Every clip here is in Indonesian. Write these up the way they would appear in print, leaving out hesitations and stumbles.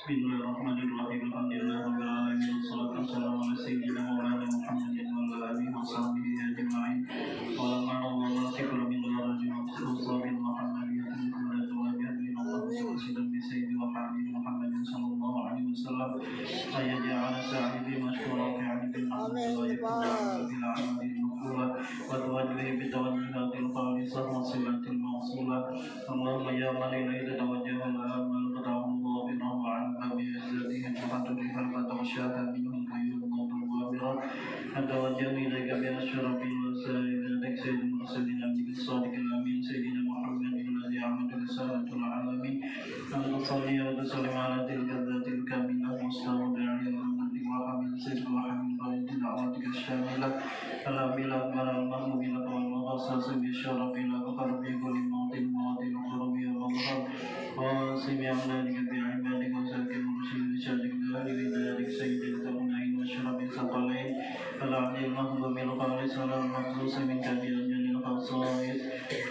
Bismillahirrahmanirrahim. Alhamdulillahirabbil alamin. Wassalatu wassalamu ala sayyidina maulana Muhammadin wa ala alihi wa sahbihi ajma'in. Wa lana wa latikum min darajin wa khusabin Muhammadiyatin qulatu wa bihamdina Allahu wasilan bi sayyidi wa habib Muhammadin sallallahu alaihi wasallam. Ayaja'ala sahibi masyhura fi 'abdin Muhammad wa yakun bil 'amali nuqula wa tawajjuhi bi tawajjuhatil khalisah wa silatil mawsulah. Allahumma ya man ilayhi tawajjaha al-amal qada'allahu bi rahma'an بإعزاته وقدره فتغشاها منهم فيرضى الغابرة فتوجه إليك بأشرف الوسائل إليك سيد المرسلين عبدك الصادق الأمين سيدنا محمد الذي عمد رسالة العالمين أن تصلي وتسلم على تلك الذات الكاملة مستودع لرحمتك وحمد سيد وحمد قائد دعوتك الشاملة الأميلة أكبر المرء لك والمخصص بالشرف لك قرب كل موطن موطن قرب ومظهر واسم أملاك بعبادك وسلك المرسل بشأنك ذلك ذلك سيد الكونين وشرف الثقلين العبد المهضوم الخالص على المخصوص منك بأجل الخصائص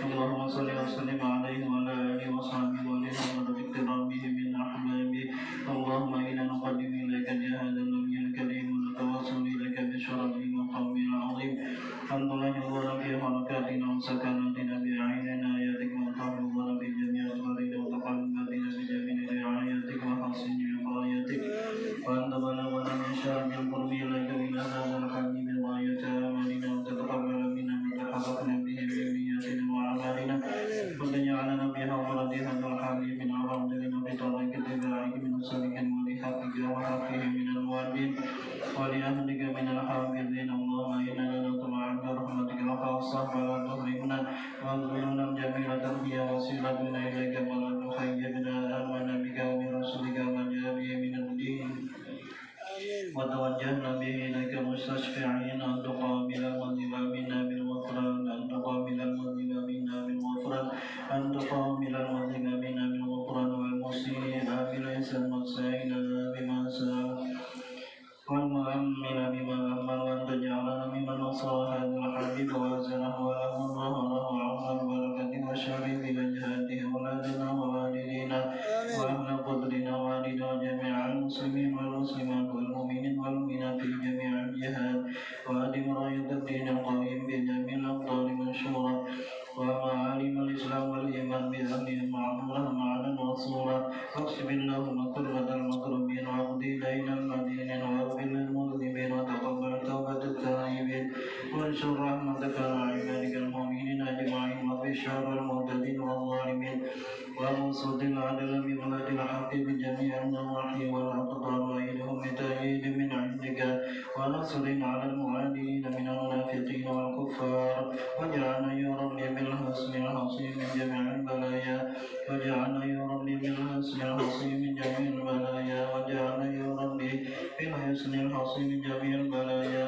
اللهم صل وسلم عليه وعلى آله وصحبه ولنظر باكترامه من أحبابه اللهم إنا نقدم إليك جهاد النبي الكريم ونتواصل إليك بشرف مقام العظيم الحمد لله في حركاتنا وسكناتنا بعيننا آياتك وتحفظنا في جميع أسرارنا وتقلباتنا بجميع رعايتك وحسن وقايتك وأنت بلغنا من شر القرب إليك إلى هذا الحبيب غاية آمالنا وتتقبل منا ما تحركنا به بنياتنا وأعمالنا وتجعلنا بحضرة هذا الحبيب من أفضلنا بطريق اتباعك من سلك ولحقك وحقه من الوالدين ولأهلك من الحافظين اللهم إنا نطمع برحمتك الخاصة فلا تحرمنا وانظرنا الجميلة هي وسيلتنا إليك ولا تخيبنا آمنا بك وبرسولك ما جاء به من الدين وتوجهنا به إليك مستشفعين أن تقابل المذنب منا بالغفران أن تقابل المذنب منا بالغفران أن تقابل المذنب منا بالغفران والمسيء بالإحسان والسائل بما سأل والمؤمن بما أمر وأن تجعلنا ممن نصر هذا الحبيب وأزله وله ظهره وعظم البركة والشر بوجهاته أولادنا ووالدينا وأهل قدرنا والدنا وجميع المسلمين والمسلمات والمؤمنين والمؤمنات في جميع الجهات وأدم راية الدين القويم بجميع الأبطال منشورا ومعالم الإسلام والإيمان بأهله معمورا معنا وصورا واكشف اللهم كربة المكروبين واقضي دين المدينين واغفر للمذنبين وتقبل توبة التائبين وانشر رحمتك على عبادك المؤمنين أجمعين وفي شر المعتدين والظالمين وانصر العدل ببلاد الحق بجميع النواحي والأقطار وإلهم بتأييد من عندك ونصر على المعادين من المنافقين والكفار واجعلنا يا رب بالحسن الحصين من جميع البلايا واجعلنا يا رب بالحسن الحصين من جميع البلايا واجعلنا يا رب بالحسن الحصين من جميع البلايا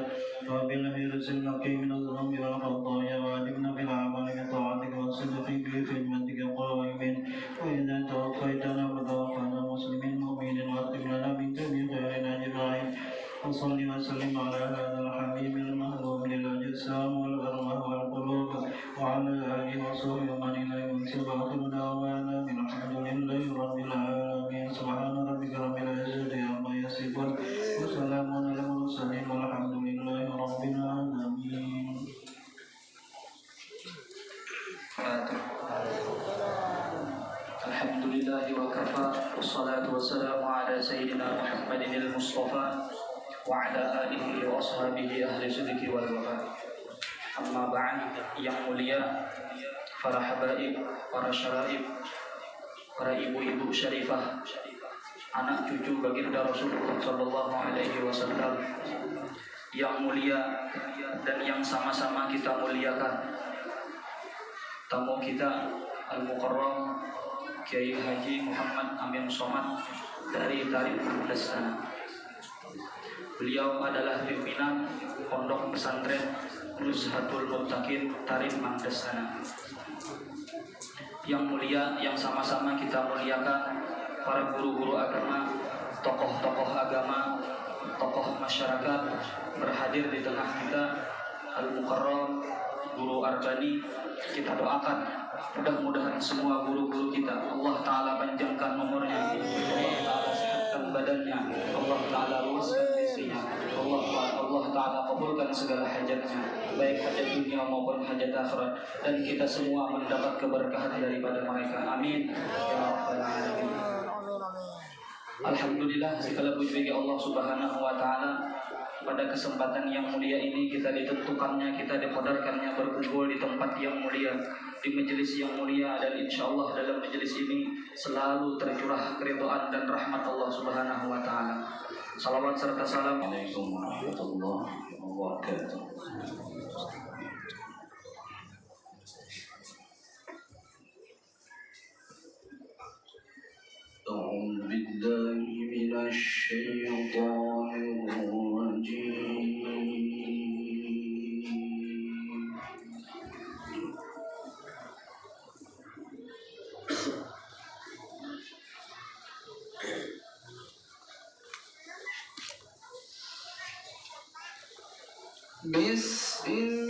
وبالحرص النقي من الذنوب والخطايا وأدمنا بالأعمال بطاعتك والصدق في خدمتك قائمين وإذا توفيتنا فتوفنا مسلمين مؤمنين واختم لنا من جميع خيرنا أجمعين وصل وسلم على هذا الحبيب المحبوب للأجسام والأرواح والقلوب وعلى آله وصحبه ومن إليه منسوب آخر دعوانا الحمد لله رب العالمين سبحان ربك رب العزة عما يصفون وسلام على المرسلين والحمد لله رب العالمين. الحمد لله وكفى والصلاة والسلام على سيدنا محمد المصطفى وعلى آله وأصحابه أهل الصدق والوفاء. Amma ba'd, yang mulia para habaib, para syaraib, para ibu-ibu syarifah, anak cucu baginda Rasulullah sallallahu alaihi wasallam yang mulia dan yang sama-sama kita muliakan, tamu kita Al-Mukarram Kiai Haji Muhammad Amin Somad dari Tarim Dastana. Beliau adalah pimpinan Pondok Pesantren Nuzhatul Muttaqin Tarim Dastana. Yang mulia, yang sama-sama kita muliakan, para guru-guru agama, tokoh-tokoh agama, tokoh masyarakat berhadir di tengah kita. Al-Mukarram Guru Arbani, kita doakan Mudah-mudahan semua guru-guru kita Allah Ta'ala panjangkan umurnya, Allah Ta'ala sehatkan badannya, Allah Ta'ala luaskan rezekinya, Allah Ta'ala kabulkan segala hajatnya, baik hajat dunia maupun hajat akhirat, dan kita semua mendapat keberkahan daripada mereka. Amin ya rabbal alamin. Alhamdulillah, segala puji bagi Allah Subhanahu wa Ta'ala. Pada kesempatan yang mulia ini kita ditentukannya, kita diqadarkannya berkumpul di tempat yang mulia, di majelis yang mulia, dan insya Allah dalam majelis ini selalu tercurah keridhaan dan rahmat Allah Subhanahu wa Ta'ala. Salawat serta salam. Assalamualaikum warahmatullahi wabarakatuh. أعوذ بالله من الشيطان الرجيم. بسم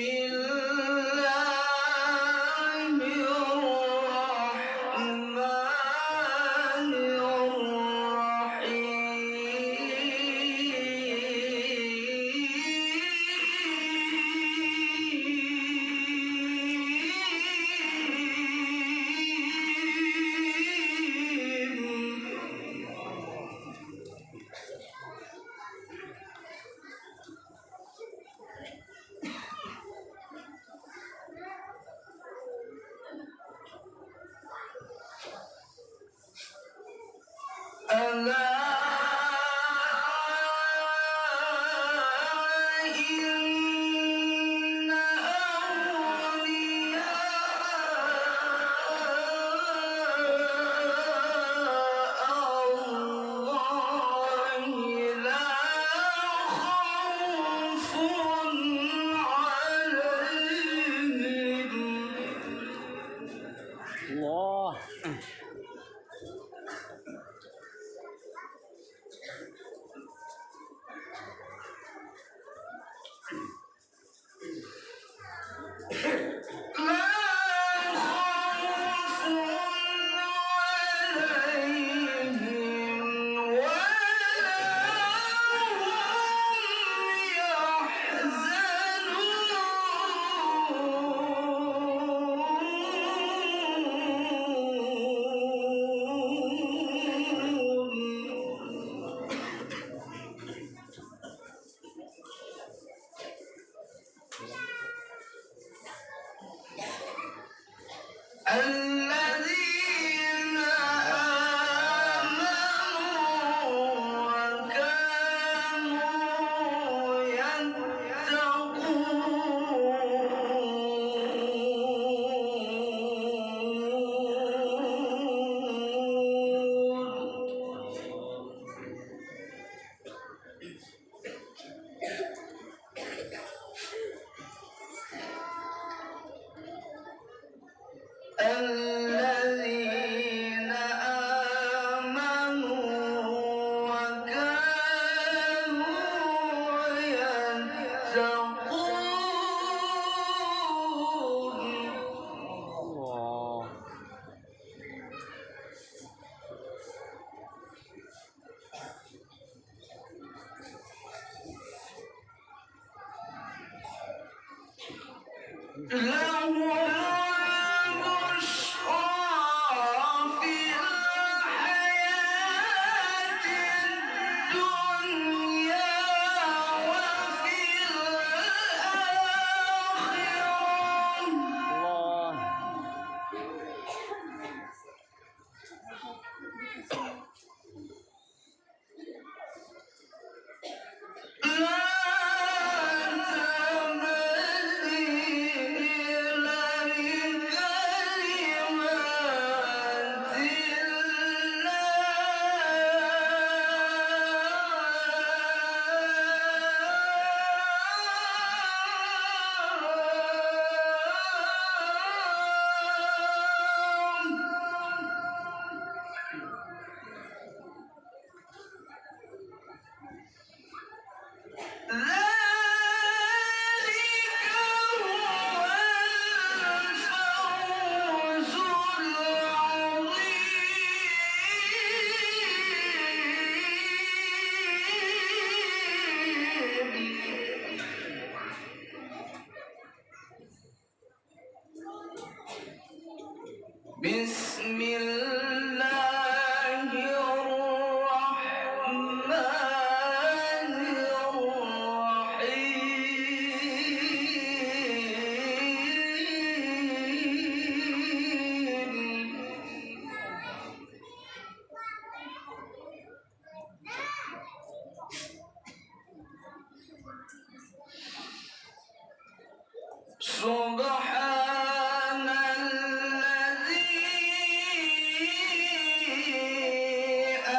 سبحان الذي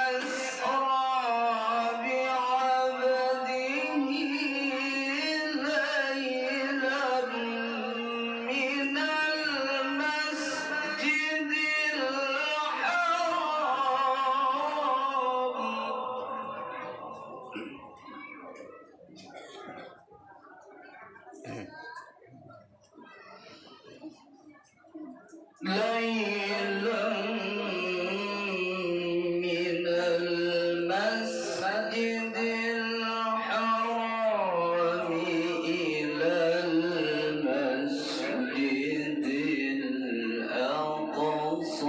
أسرى بعبده ليلا من المسجد الحرام ليلا من المسجد الحرام إلى المسجد الأقصى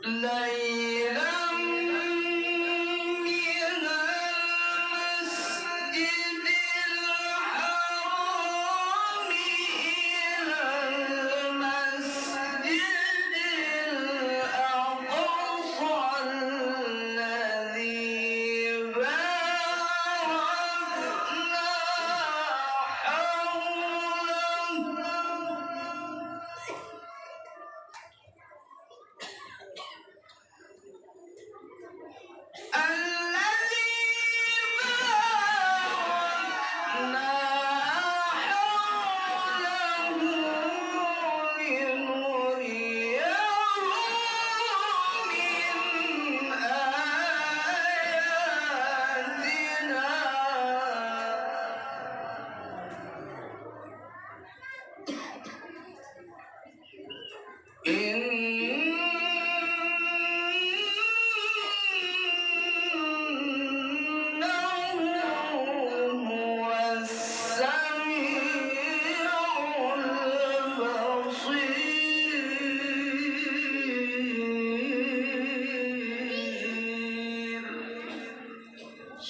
ليلا من المسجد الحرام إلى المسجد الأقصى الذي باركنا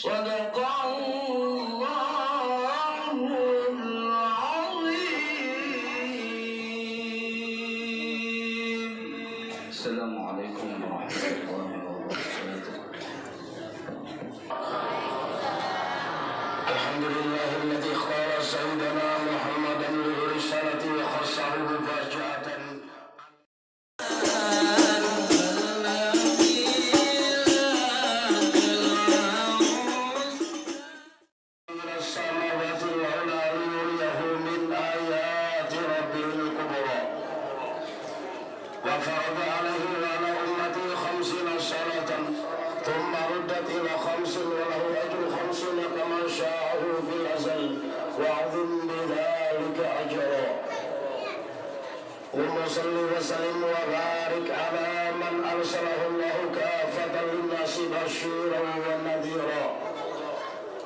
صدق الله العظيم. السلام عليكم ورحمة الله وبركاته. الحمد لله الذي اختار سيدنا محمدا للرسالة وخصه فجأة وفرض عليه وعلى أمته 50 صلاة ثم ردت إلى 5 وله أجر 50 كما شاءه في الأزل وعظم بذلك أجرا. وصل وسلم وبارك على من أرسله الله كافة للناس بشيرا ونذيرا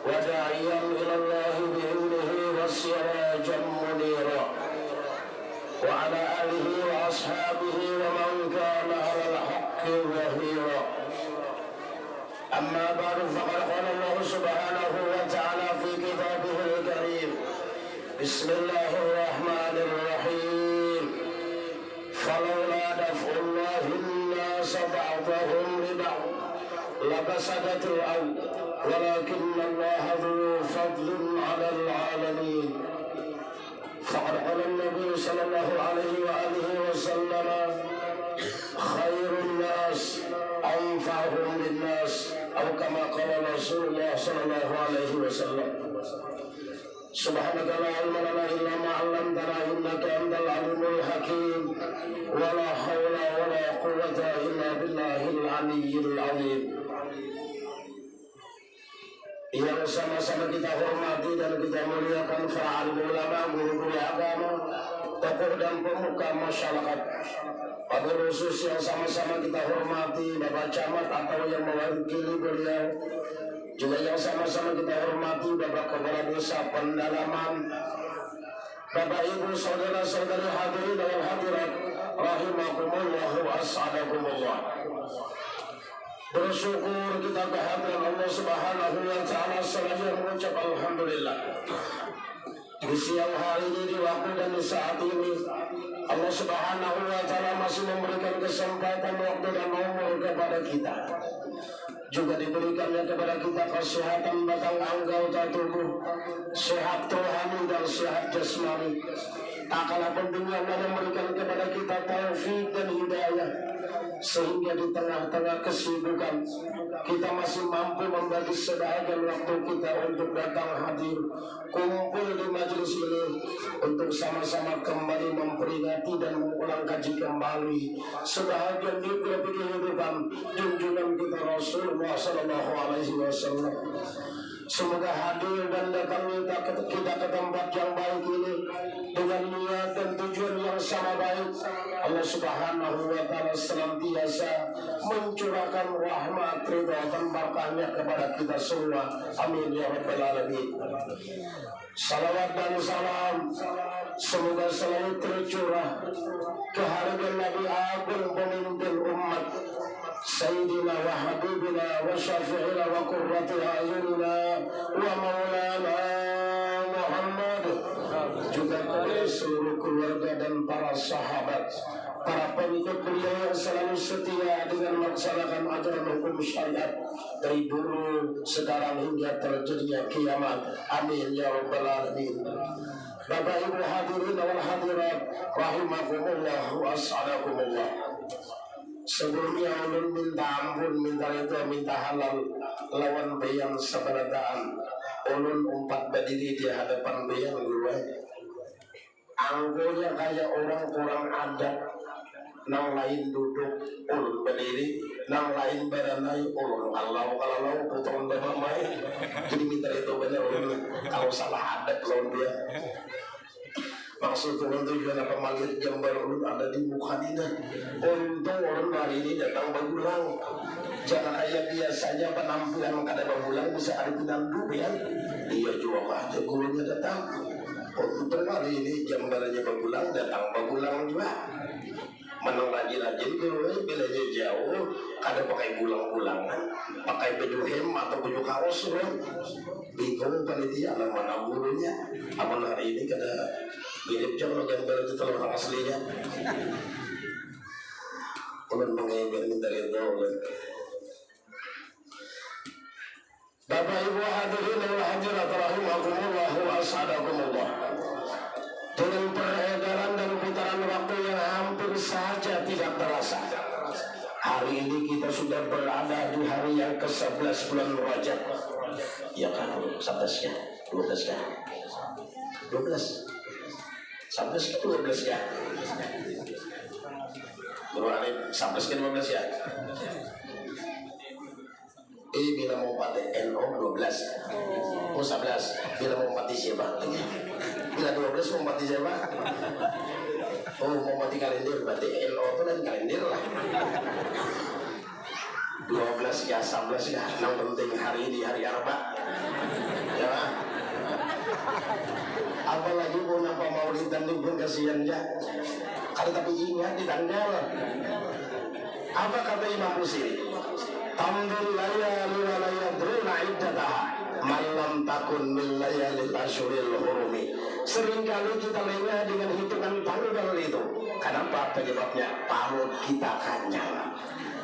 وداعيا إلى الله بإذنه وسراجا منيرا وعلى آله وأصحابه ومن كان على الحق ظهيرا. أما بعد فقد قال الله سبحانه وتعالى في كتابه الكريم بسم الله الرحمن الرحيم فلولا دفع الله الناس بعضهم ببعض لفسدت الأرض ولكن الله ذو فضل على العالمين. فقد قال النبي صلى الله عليه وآله وسلم خير الناس أنفعهم للناس أو كما قال رسول الله صلى الله عليه وسلم. سبحانك لا علم لنا إلا ما علمتنا إنك أنت العليم الحكيم ولا حول ولا قوة إلا بالله العلي العظيم. Yang sama-sama kita hormati dan kita muliakan para alim ulama, guru-guru agama, tokoh dan pemuka masyarakat. Pada khusus yang sama-sama kita hormati Bapak Camat atau yang mewakili beliau, juga yang sama-sama kita hormati Bapak Kepala Desa Pendalaman, Bapak Ibu saudara-saudari hadirin dan hadirat rahimakumullah wa as'adakumullah. Bersyukur kita kehadiran Allah Subhanahu wa taala, selagi mengucap alhamdulillah. Di siang hari ini, di waktu dan di saat ini, Allah Subhanahu wa Ta'ala masih memberikan kesempatan waktu dan umur kepada kita. Juga diberikannya kepada kita kesehatan batang anggota tubuh, sehat rohani dan sehat jasmani. Tak kalah pentingnya Allah memberikan kepada kita taufik dan hidayah, sehingga di tengah-tengah kesibukan kita masih mampu membagi sebagian waktu kita untuk datang hadir kumpul di majelis ini untuk sama-sama kembali memperingati dan mengulang kaji kembali sebahagian biografi kehidupan junjungan kita Rasulullah Sallallahu Alaihi Wasallam. Semoga hadir dan datang kita ke tempat yang baik ini dengan niat dan tujuan yang sama baik. Allah Subhanahu wa Ta'ala senantiasa mencurahkan rahmat, ridha dan barakahnya kepada kita semua. Amin ya rabbal alamin. Salawat dan salam semoga selalu tercurah ke harga Nabi Agung pemimpin umat, Sayyidina wa Habibina wa Syafi'ina wa Qurrati A'yunina wa Maulana Muhammad, juga kepada seluruh keluarga dan para sahabat, para pengikut beliau yang selalu setia dengan melaksanakan ajaran hukum syariat dari dulu, sekarang hingga terjadinya kiamat. Amin ya rabbal alamin. Bapak Ibu hadirin wal hadirat rahimakumullah wa as'adakumullah. Sebelumnya ulun minta ampun, minta ridha, minta halal lawan bayan sabarataan. Ulun umpat berdiri di hadapan bayan gue. Anggonya kayak orang kurang adat. Nang lain duduk ulun berdiri, nang lain beranai ulun kalau putron bernamai. Jadi minta itu benar ulun kalau salah adat lawan dia. Maksud ulun tujuan apa manggil gambar ulun ada di muka dina. Untung ulun hari ini datang berulang. Jangan kayak biasanya penampilan kada berulang bisa ada pinandu ya. Dia juga aja gurunya datang. Untung hari ini gambarnya berulang, datang berulang juga. Menang rajin-rajin gurunya bilanya jauh, kada pakai bulang-bulangan, pakai baju hem atau baju kaos bro. Bingung panitia mana gurunya. Aman hari ini kada mirip jauh gambar itu orang aslinya. Ulun mengenai minta ridha ulun. Bapak Ibu hadirin wal hadirat rahimakumullah wa as'adakumullah. Dengan peredaran dan putaran waktu yang hampir saja tidak terasa, hari ini kita sudah berada di hari yang ke-11 bulan Rajab. Ya kan, 11 ya, 12 ya, 12, 11 ke 12 ya. Berarti 11 ke 12 ya. Bila mau pakai NO 12, oh 11, bila mau mati siapa? Bila 12 mau mati siapa? Oh mau mati kalender, berarti NO itu dan kalender lah. 12 ya, 11 ya, yang penting hari ini hari Arba, ya lah. Apalagi pun apa maulidan libur kasihan ya. Kalau tapi ingat di tanggal. Apa kata Imam Busiri? Tamdul layali wa la yadruna iddataha malam takun min layalil ashuril hurumi. Seringkali kita lengah dengan hitungan tanggal itu. Kenapa? Penyebabnya perut kita kenyang.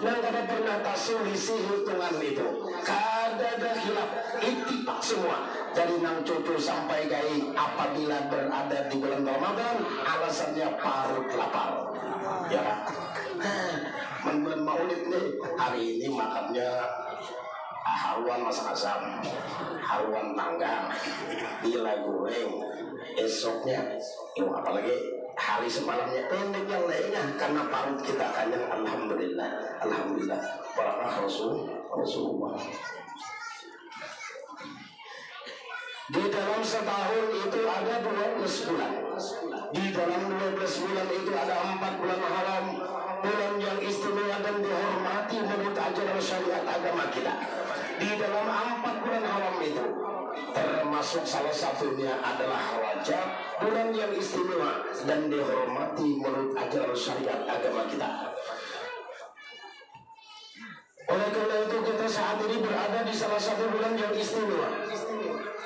Dan kada pernah tasulisi hitungan itu. Kada ada khilaf, ittifaq semua. Jadi nang cucu sampai gai apabila berada di bulan Ramadan, alasannya perut lapar. Ya kan? Bulan Maulid nih, hari ini makannya haruan masak asam, haruan panggang, gila goreng. Esoknya, apalagi hari semalamnya pendek yang lainnya karena perut kita kenyang. Alhamdulillah, alhamdulillah. Barakah Rasulullah. Di dalam setahun itu ada 12 bulan. Di dalam 12 bulan itu ada 4 bulan haram, bulan yang istimewa dan dihormati menurut ajaran syariat agama kita. Di dalam 4 bulan haram itu termasuk salah satunya adalah Rajab, bulan yang istimewa dan dihormati menurut ajaran syariat agama kita. Oleh karena itu kita saat ini berada di salah satu bulan yang istimewa.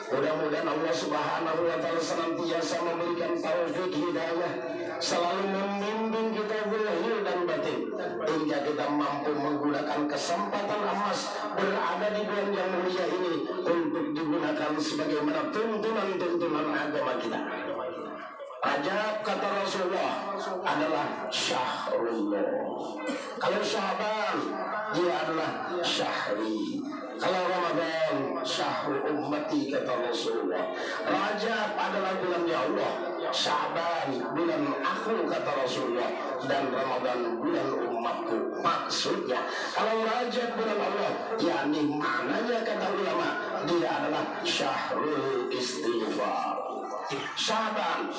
Mudah-mudahan Allah Subhanahu wa Ta'ala senantiasa memberikan taufik hidayah, selalu membimbing kita zahir dan batin, hingga kita mampu menggunakan kesempatan emas berada di bulan yang mulia ini untuk digunakan sebagaimana tuntunan-tuntunan agama kita. Rajab kata Rasulullah adalah syahrullah. Kalau Sya'ban dia adalah syahri. Kalau Ramadan syahrul ummati kata Rasulullah. Rajab adalah bulannya Allah, Sya'ban bulan aku kata Rasulullah, dan Ramadan bulan umatku. Maksudnya kalau Rajab bulan Allah, yakni maknanya kata ulama dia adalah syahrul istighfar. Sya'ban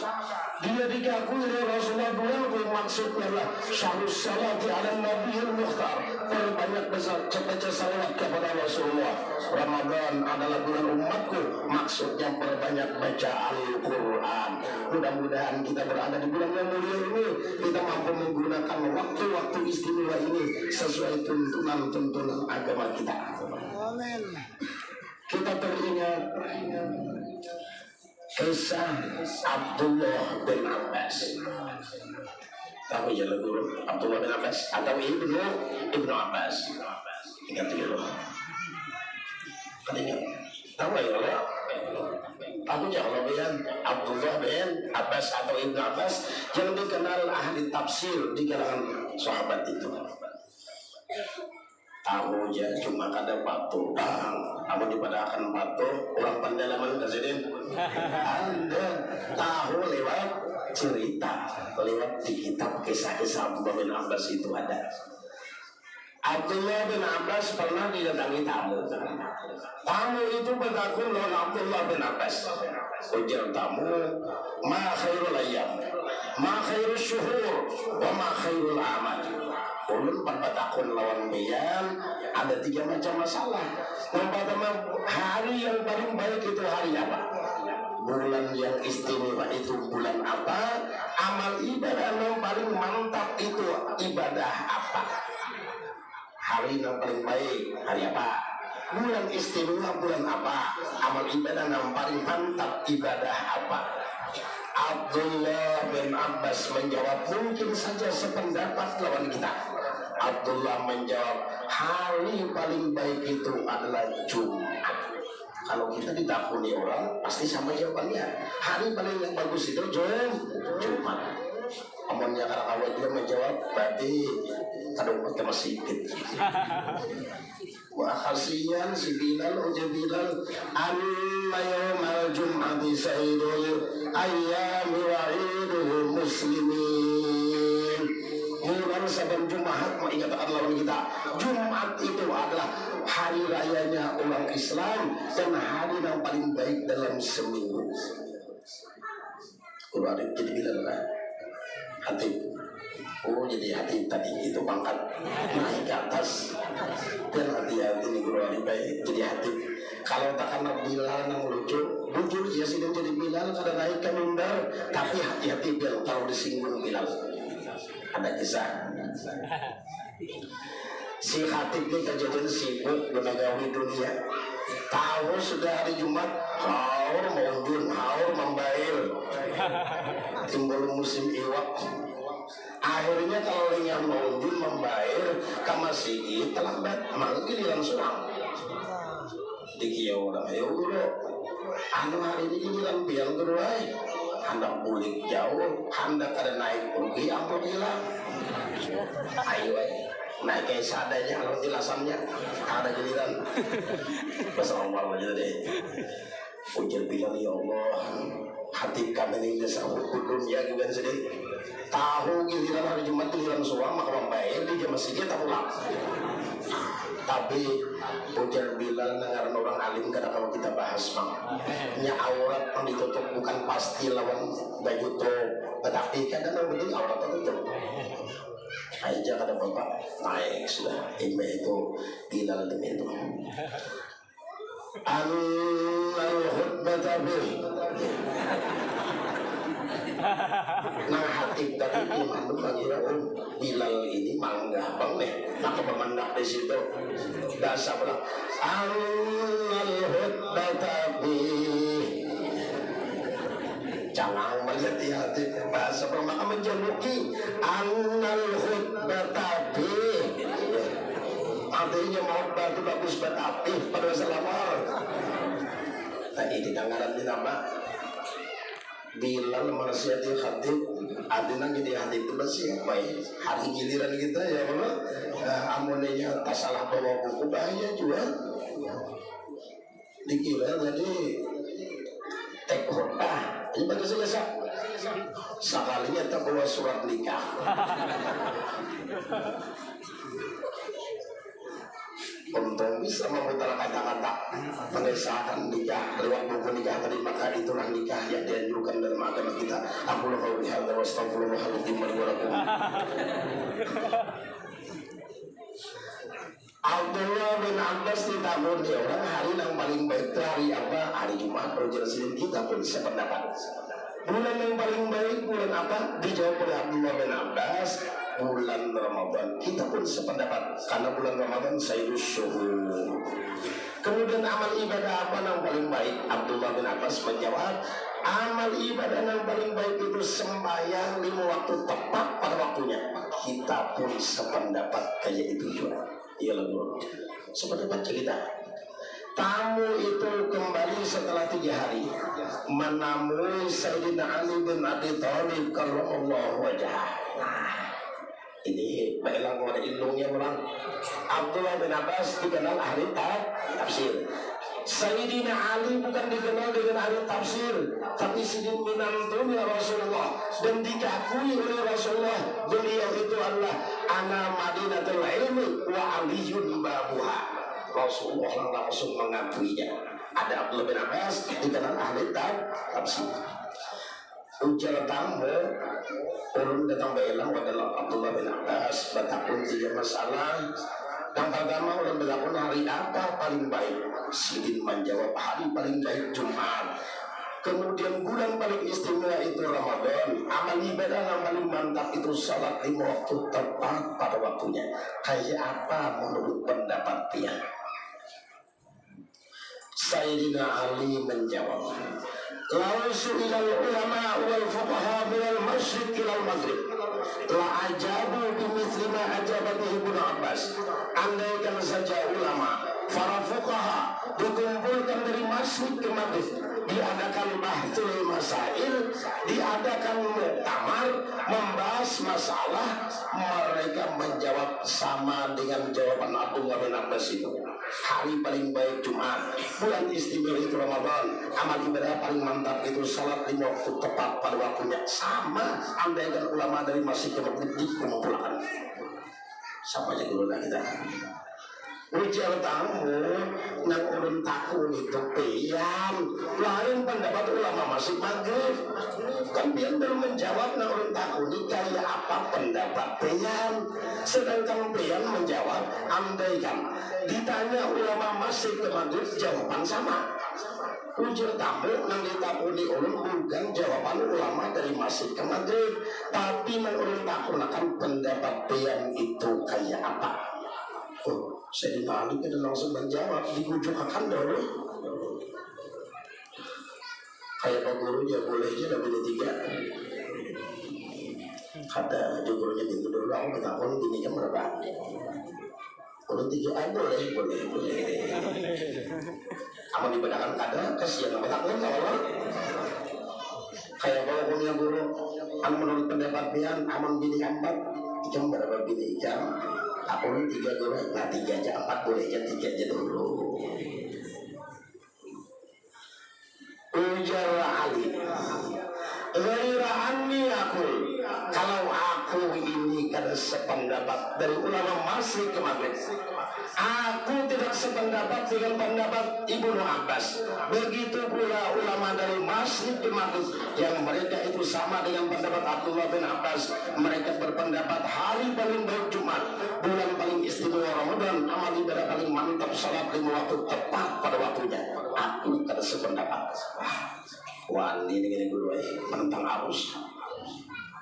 dia dikakui oleh Rasulullah bulanku, maksudnya adalah syahrul salati ala nabiyil mukhtar, perbanyak baca salawat kepada Rasulullah. Ramadan adalah bulan umatku, maksudnya perbanyak baca Al-Quran. Mudah-mudahan kita berada di bulan yang mulia ini, kita mampu menggunakan waktu-waktu istimewa ini sesuai tuntunan-tuntunan agama kita. Kita teringat kisah Abdullah bin Abbas. Tahu ya guru Abdullah bin Abbas atau Ibnu Abbas? Ingat dulu. Kan ingat? Tahu ya Allah? Aku jangan lupa Abdullah bin Abbas atau Ibnu Abbas yang dikenal ahli tafsir di kalangan sahabat itu. Tahu ya cuma kada patuh bang, aku dipadahkan patuh orang pendalaman presiden. Anda tahu lewat cerita, lewat di kitab kisah-kisah Abdullah bin Abbas itu ada. Abdullah bin Abbas pernah didatangi tamu. Tamu itu bertakun lawan Abdullah bin Abbas. Ujar tamu, ma khairul ayyam, ma khairul syuhur, wa ma khairul amal. Ulun bertakun lawan bayan, ada 3 macam masalah. Yang pertama, hari yang paling baik itu hari apa? Bulan yang istimewa itu bulan apa? Amal ibadah yang paling mantap itu ibadah apa? Hari yang paling baik hari apa? Bulan istimewa bulan apa? Amal ibadah yang paling mantap ibadah apa? Abdullah bin Abbas menjawab, mungkin saja sependapat lawan kita. Abdullah menjawab, hari paling baik itu adalah Jumat. Kalau kita ditakuni orang pasti sama jawabannya. Hari paling yang bagus itu Jumat. Amonnya karena awal dia menjawab, berarti kadang pakai masih sedikit. Wah kasihan si Bilal, ujar Bilal, anna yawmal jum'ati sayyidul ayyami wa idul muslimin. Bulan saban Jumat mengingatkan lawan kita, Jumat itu adalah hari rayanya orang Islam dan hari yang paling baik dalam seminggu. Kalau ada jadi Bilal kan? Hati, oh jadi hati tadi itu pangkat naik ke atas dan hati-hati nih guru hari baik jadi hati. Kalau tak karena Bilal yang lucu ya sih jadi Bilal kada naik ke mimbar, tapi hati-hati Bilal kalau disinggung Bilal. Ada kisah si Khatib ini kejadian sibuk memegawi dunia, tahu sudah hari Jumat haur maundun haur membail timbul musim iwak. Akhirnya kalau yang maundun membail ke masjid terlambat manggil langsung dikiau orang ayo dulu anu hari ini giliran biang teruai hendak bulik jauh hendak ada naik pergi ampun hilang ayo naik kayak seadanya kalau jelasannya ada giliran bersama aja deh. Ujar bilang ya Allah hati kami ini sahur kudum ya gimana sedih tahu giliran hari Jumat giliran suam maka membayar di jam masjid tak pulang. Tapi ujar Bilal dengaran orang alim karena kalau kita bahas bang nya aurat yang ditutup bukan pasti lawan baju tuh, tetapi kadang yang penting aurat tertutup. Aja kata bapak naik sudah imbe itu Bilal demi itu al-khutbah nah hati tadi iman mengira Bilal ini mangga bang nih tak memandak di situ dasar bilang al-khutbah Jangan melihat hati bahasa maka menjuluki annal khutbatabi. Artinya mau batu bagus betapi pada salamar. Tadi didengaran di nama Bilal menasihati khatib, adina jadi khatib itu siapa ya? Hari giliran kita ya Allah, amunnya tak salah bawa buku bahaya juga. Dikira jadi tek khutbah. Ini baca saja sekalinya tak bawa surat nikah. Untung bisa memutar kata-kata mengesahkan nikah lewat buku nikah tadi, maka itulah nikah yang dianjurkan dalam agama kita. Aku lakukan hal dan astagfirullahaladzim wa lakum. Abdullah bin Abbas di tahun dia orang hari yang paling baik itu hari apa? Hari Jumat. Perjelasan kita pun sependapat. Bulan yang paling baik bulan apa? Dijawab oleh Abdullah bin Abbas, bulan Ramadan. Kita pun sependapat karena bulan Ramadan sayyidus syuhur. Kemudian amal ibadah apa yang paling baik? Abdullah bin Abbas menjawab, amal ibadah yang paling baik itu sembahyang 5 waktu tepat pada waktunya. Kita pun sependapat kayak itu juga. Iyalah bro, sependapat kita. Tamu itu kembali setelah 3 hari menemui Sayyidina Ali bin Abi Thalib karramallahu wajhah. Ini baiklah ada ilmunya orang. Abdullah bin Abbas dikenal ahli tafsir. Sayyidina Ali bukan dikenal dengan ahli tafsir, tapi sidin minantunya Rasulullah dan dikakui oleh Rasulullah. Beliau itu adalah ana madinatul ilmi wa aliyun babuha. Rasulullah langsung mengakuinya. Ada Abdullah bin Abbas dikenal ahli tafsir. Ujar tamu ulun datang belang adalah Abdullah bin Abbas bertakun 3 masalah. Yang pertama ulun bertakun hari apa paling baik. Sidin menjawab hari paling baik Jumat. Kemudian bulan paling istimewa itu Ramadan. Amal ibadah yang paling mantap itu salat 5 waktu tepat pada waktunya. Kayak apa menurut pendapat dia? Sayyidina Ali menjawab, "Lau su'ilal ulama wal fuqaha minal masyriq ilal maghrib la ajabu bimithli ma ajabat Ibnu Abbas." Andaikan saja ulama, para fuqaha dikumpulkan dari masyriq ke maghrib, diadakan bahtul masail, diadakan muktamar, membahas masalah, mereka menjawab sama dengan jawaban Abdullah bin Abbas itu. Hari paling baik Jumat, bulan istimewa itu Ramadan, amal ibadah paling mantap itu salat 5 waktu tepat pada waktunya. Sama andaikan ulama dari masjid ke maghrib dikumpulkan. Sama aja dulu lah kita. Ujar tamu nang ulun takun itu pian lain pendapat ulama masih maghrib. Kan pian belum menjawab nang ulun takun ini kayak apa pendapat pian. Sedangkan pian menjawab andaikan ditanya ulama masih ke maghrib jawaban sama. Ujar tamu nang ditakuni ulun bukan jawaban ulama dari masjid ke maghrib, tapi nang ulun takun akan pendapat pian itu kayak apa. Sayyidina Ali itu langsung menjawab, digujukan dulu. Kayak pak gurunya boleh aja lebih dari 3. Kata gurunya gitu dulu, aku minta pun gini kan berapa? Kalau 3 boleh. Kamu dibedakan kadang kasihan sama takut Allah. Kayak kalau punya guru, menurut pendapat pian, aman bini 4, jam berapa bini jam? Aku ini 3 guru, nah 3 aja, 4 boleh aja, 3 aja dulu. Ujar Ali, ghaira anni aku, kalau aku ini kada sependapat dari ulama masih ke maghrib, aku tidak sependapat dengan pendapat Ibnu Abbas. Begitu pula ulama dari masjid ke maghrib yang mereka itu sama dengan pendapat Abdullah bin Abbas. Mereka berpendapat hari paling baik Jumat, bulan paling istimewa Ramadan, amal ibadah paling mantap salat 5 waktu tepat pada waktunya. Aku kada sependapat. Wah, ini guru menentang arus.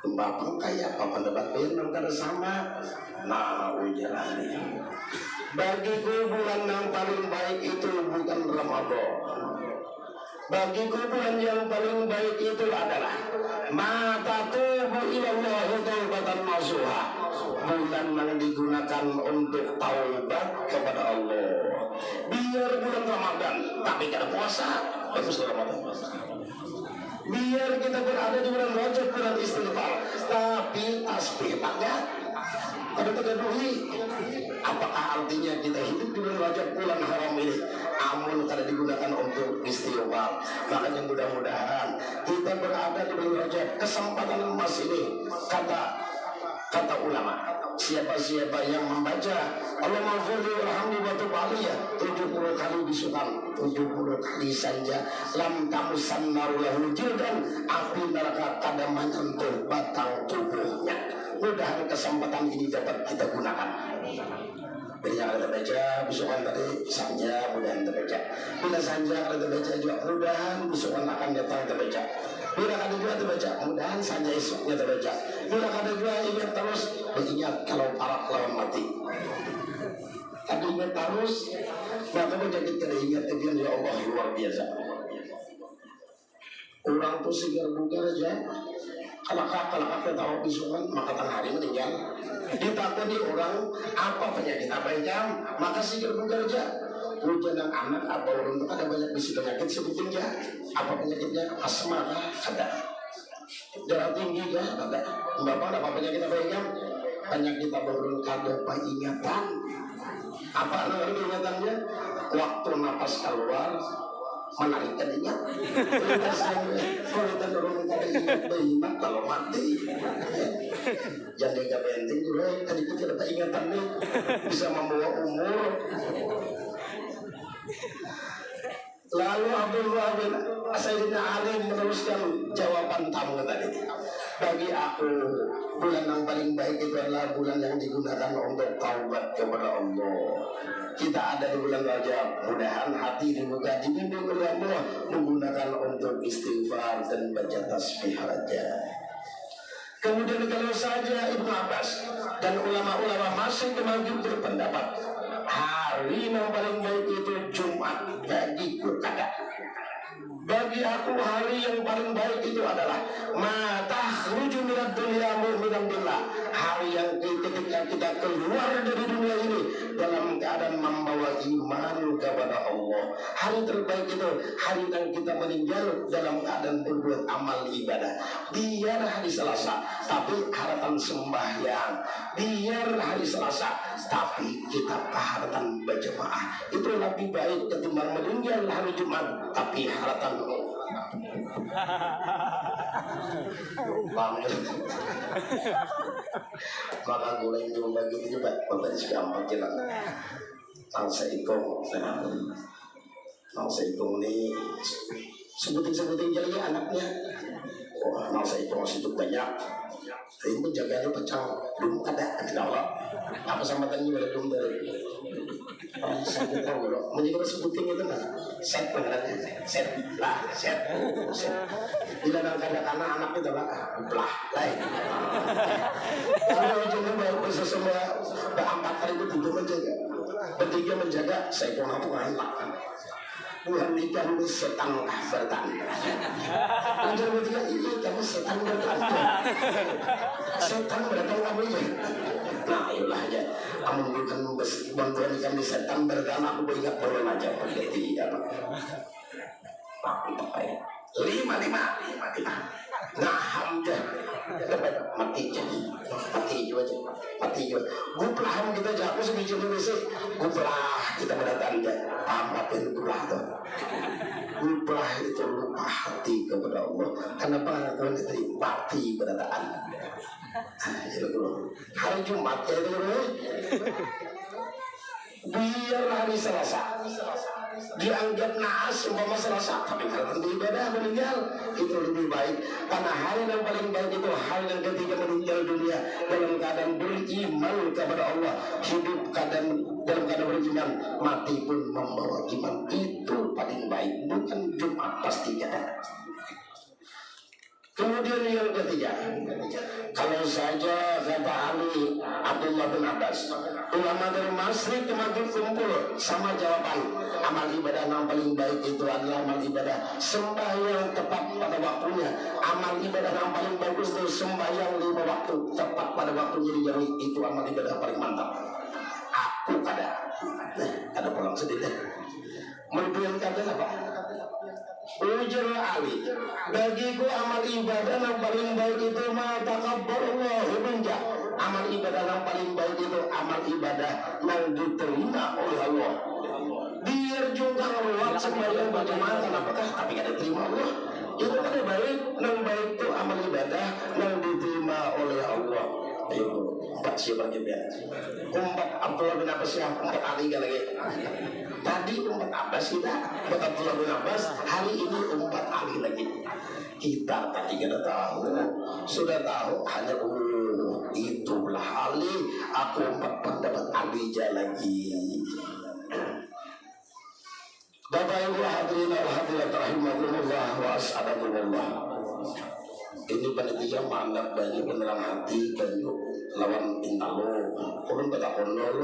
Bapak kayak apa pendapat yang kada sama. Nah, ujar ini. Bagiku bulan yang paling baik itu bukan Ramadan. Bagiku bulan yang paling baik itu adalah mata tubuh ilallah taubatan nasuha, bulan yang digunakan untuk taubat kepada Allah. Biar bulan Ramadan tapi kada puasa, bagus Ramadan. Biar kita berada di bulan Rajab, bulan istighfar, tapi tasbih banyak. Ada tergaduhi. Apakah artinya kita hidup di bulan Rajab, bulan haram ini, amun kada digunakan untuk istighfar? Makanya mudah-mudahan kita berada di bulan Rajab, kesempatan emas ini. Kata ulama, siapa-siapa yang membaca Allahumma firli warhamni wa tub alayya 70 kali bisukan, 70 kali saja, lam tamusan narulahu jildan, api neraka kada menyentuh batang tubuhnya. Mudah kesempatan ini dapat kita gunakan. Bila ada baca bisukan tadi saja mudah terbaca. Bila saja ada baca juga mudahan bisukan akan datang terbaca. Bila ada juga terbaca mudahan saja esoknya terbaca. Bila ada juga ingat terus ingat kalau para lawan mati. Tapi ingat terus maka menjadi teringat dengan ya Allah luar biasa. Orang tuh segar bugar aja. Kalau kakak tahu bisukan maka tengah hari meninggal. Ditakuni orang apa penyakit apa yang maka segar bugar aja. Hujan dan anak apa orang itu ada banyak bisi penyakit sebutin ya. Apa penyakitnya? Asma kah? Ada. Darah tinggi kah? Ada. Bapak ada apa penyakit apa yang penyakit apa orang ada ingatan? Apa namanya ingatannya? Waktu napas keluar menarikkan ingat. Kalau kita dorong kada ingat ingat kalau mati. Jangan jaga penting juga. Tadi kita ada ingatan nih bisa membawa umur. Lalu Abdullah bin Sayyidina Ali meneruskan jawaban tamu tadi. Bagi aku bulan yang paling baik itu adalah bulan yang digunakan untuk taubat kepada Allah. Kita ada di bulan Rajab, mudahan hati dibuka dibimbing oleh Allah menggunakan untuk istighfar dan baca tasbih raja. Kemudian kalau saja Ibnu Abbas dan ulama-ulama masih kemajuan berpendapat hari yang paling baik itu Jumat bagiku kada. Bagi aku hari yang paling baik itu adalah matakhruju minad dunya mu'minan billah. Hari yang ketika kita keluar dari dunia ini dalam keadaan membawa iman kepada Allah. Hari terbaik itu hari yang kita meninggal dalam keadaan berbuat amal ibadah. Biar hari Selasa tapi harapan sembahyang. Biar hari Selasa tapi kita keharapan berjemaah. Itu lebih baik ketimbang meninggal hari Jumat tapi harapan maka mulai nyoba gitu juga bapak gampang jelas nangsa ikong ini sebutin jadi anaknya nangsa ikong masih banyak tapi menjaganya pecah belum ada Allah apa sama tadi belum dari saya tahu loh, menjadi sebutin itu kan set pengertiannya, set. Bila ada anak itu lah, lain. Kalau ujungnya baru semua berempat kali itu tidur menjaga, bertiga menjaga, saya pun aku hantar. Bukan nikah ini setan bertanda. Lanjut bertiga ini kamu setan bertanda. Setan berdatang kamu ya. Nah itulah aja. Amun bukan bantuan ikan di setan bertanda aku ingat boleh aja berarti apa? Apa ya? 5. Nah hamdah mati juga. Guplah kita jatuh sebiji Indonesia. Guplah kita berdatang dia. Amatin guplah tuh. Guplah itu lupa hati kepada Allah. Kenapa Tuhan itu mati berdataan? Itu dulu. Hari Jumat ya itu dulu. Biar hari Selasa dianggap naas umpama Selasa, tapi kalau ibadah meninggal itu lebih baik karena hari yang paling baik itu hari yang ketika meninggal dunia dalam keadaan beriman kepada Allah, hidup dalam keadaan beriman, mati pun membawa iman, itu paling baik, bukan Jumat pasti ada. Kemudian yang ketiga, kalau saja kata Ali Abdullah bin Abbas, ulama dari Masyriq ke Maghrib kumpul sama jawaban, amal ibadah yang paling baik itu adalah amal ibadah sembahyang tepat pada waktunya. Amal ibadah yang paling bagus itu sembahyang 5 waktu tepat pada waktunya dijalani, itu amal ibadah paling mantap. Aku ada pulang sedih deh. Menurut kalian apa? Ujar Ali, bagiku amal ibadah yang paling baik itu ma takabbalallahu minka. Amal ibadah yang paling baik itu amal ibadah yang diterima oleh Allah. Biar juga Allah sembahyang bagaimana, apakah tapi tidak diterima Allah. Itu kan baik, yang baik itu amal ibadah yang diterima oleh Allah. Ayo, 4 siapa juga? 4 Abdullah bin Abbas, 4 Ali lagi. Tadi 4 Abbas kita, 4 Abdullah bin Abbas, hari ini 4 Ali lagi. Kita tadi kita tahu, sudah tahu hanya itulah Ali. Aku 4 pendapat Ali lagi. Bapak Ibu hadirin al-hadirat rahimahullah wa as'adakumullah. Ini panitia mandat banyak penerang hati banyak lawan intalo kurun pada kondol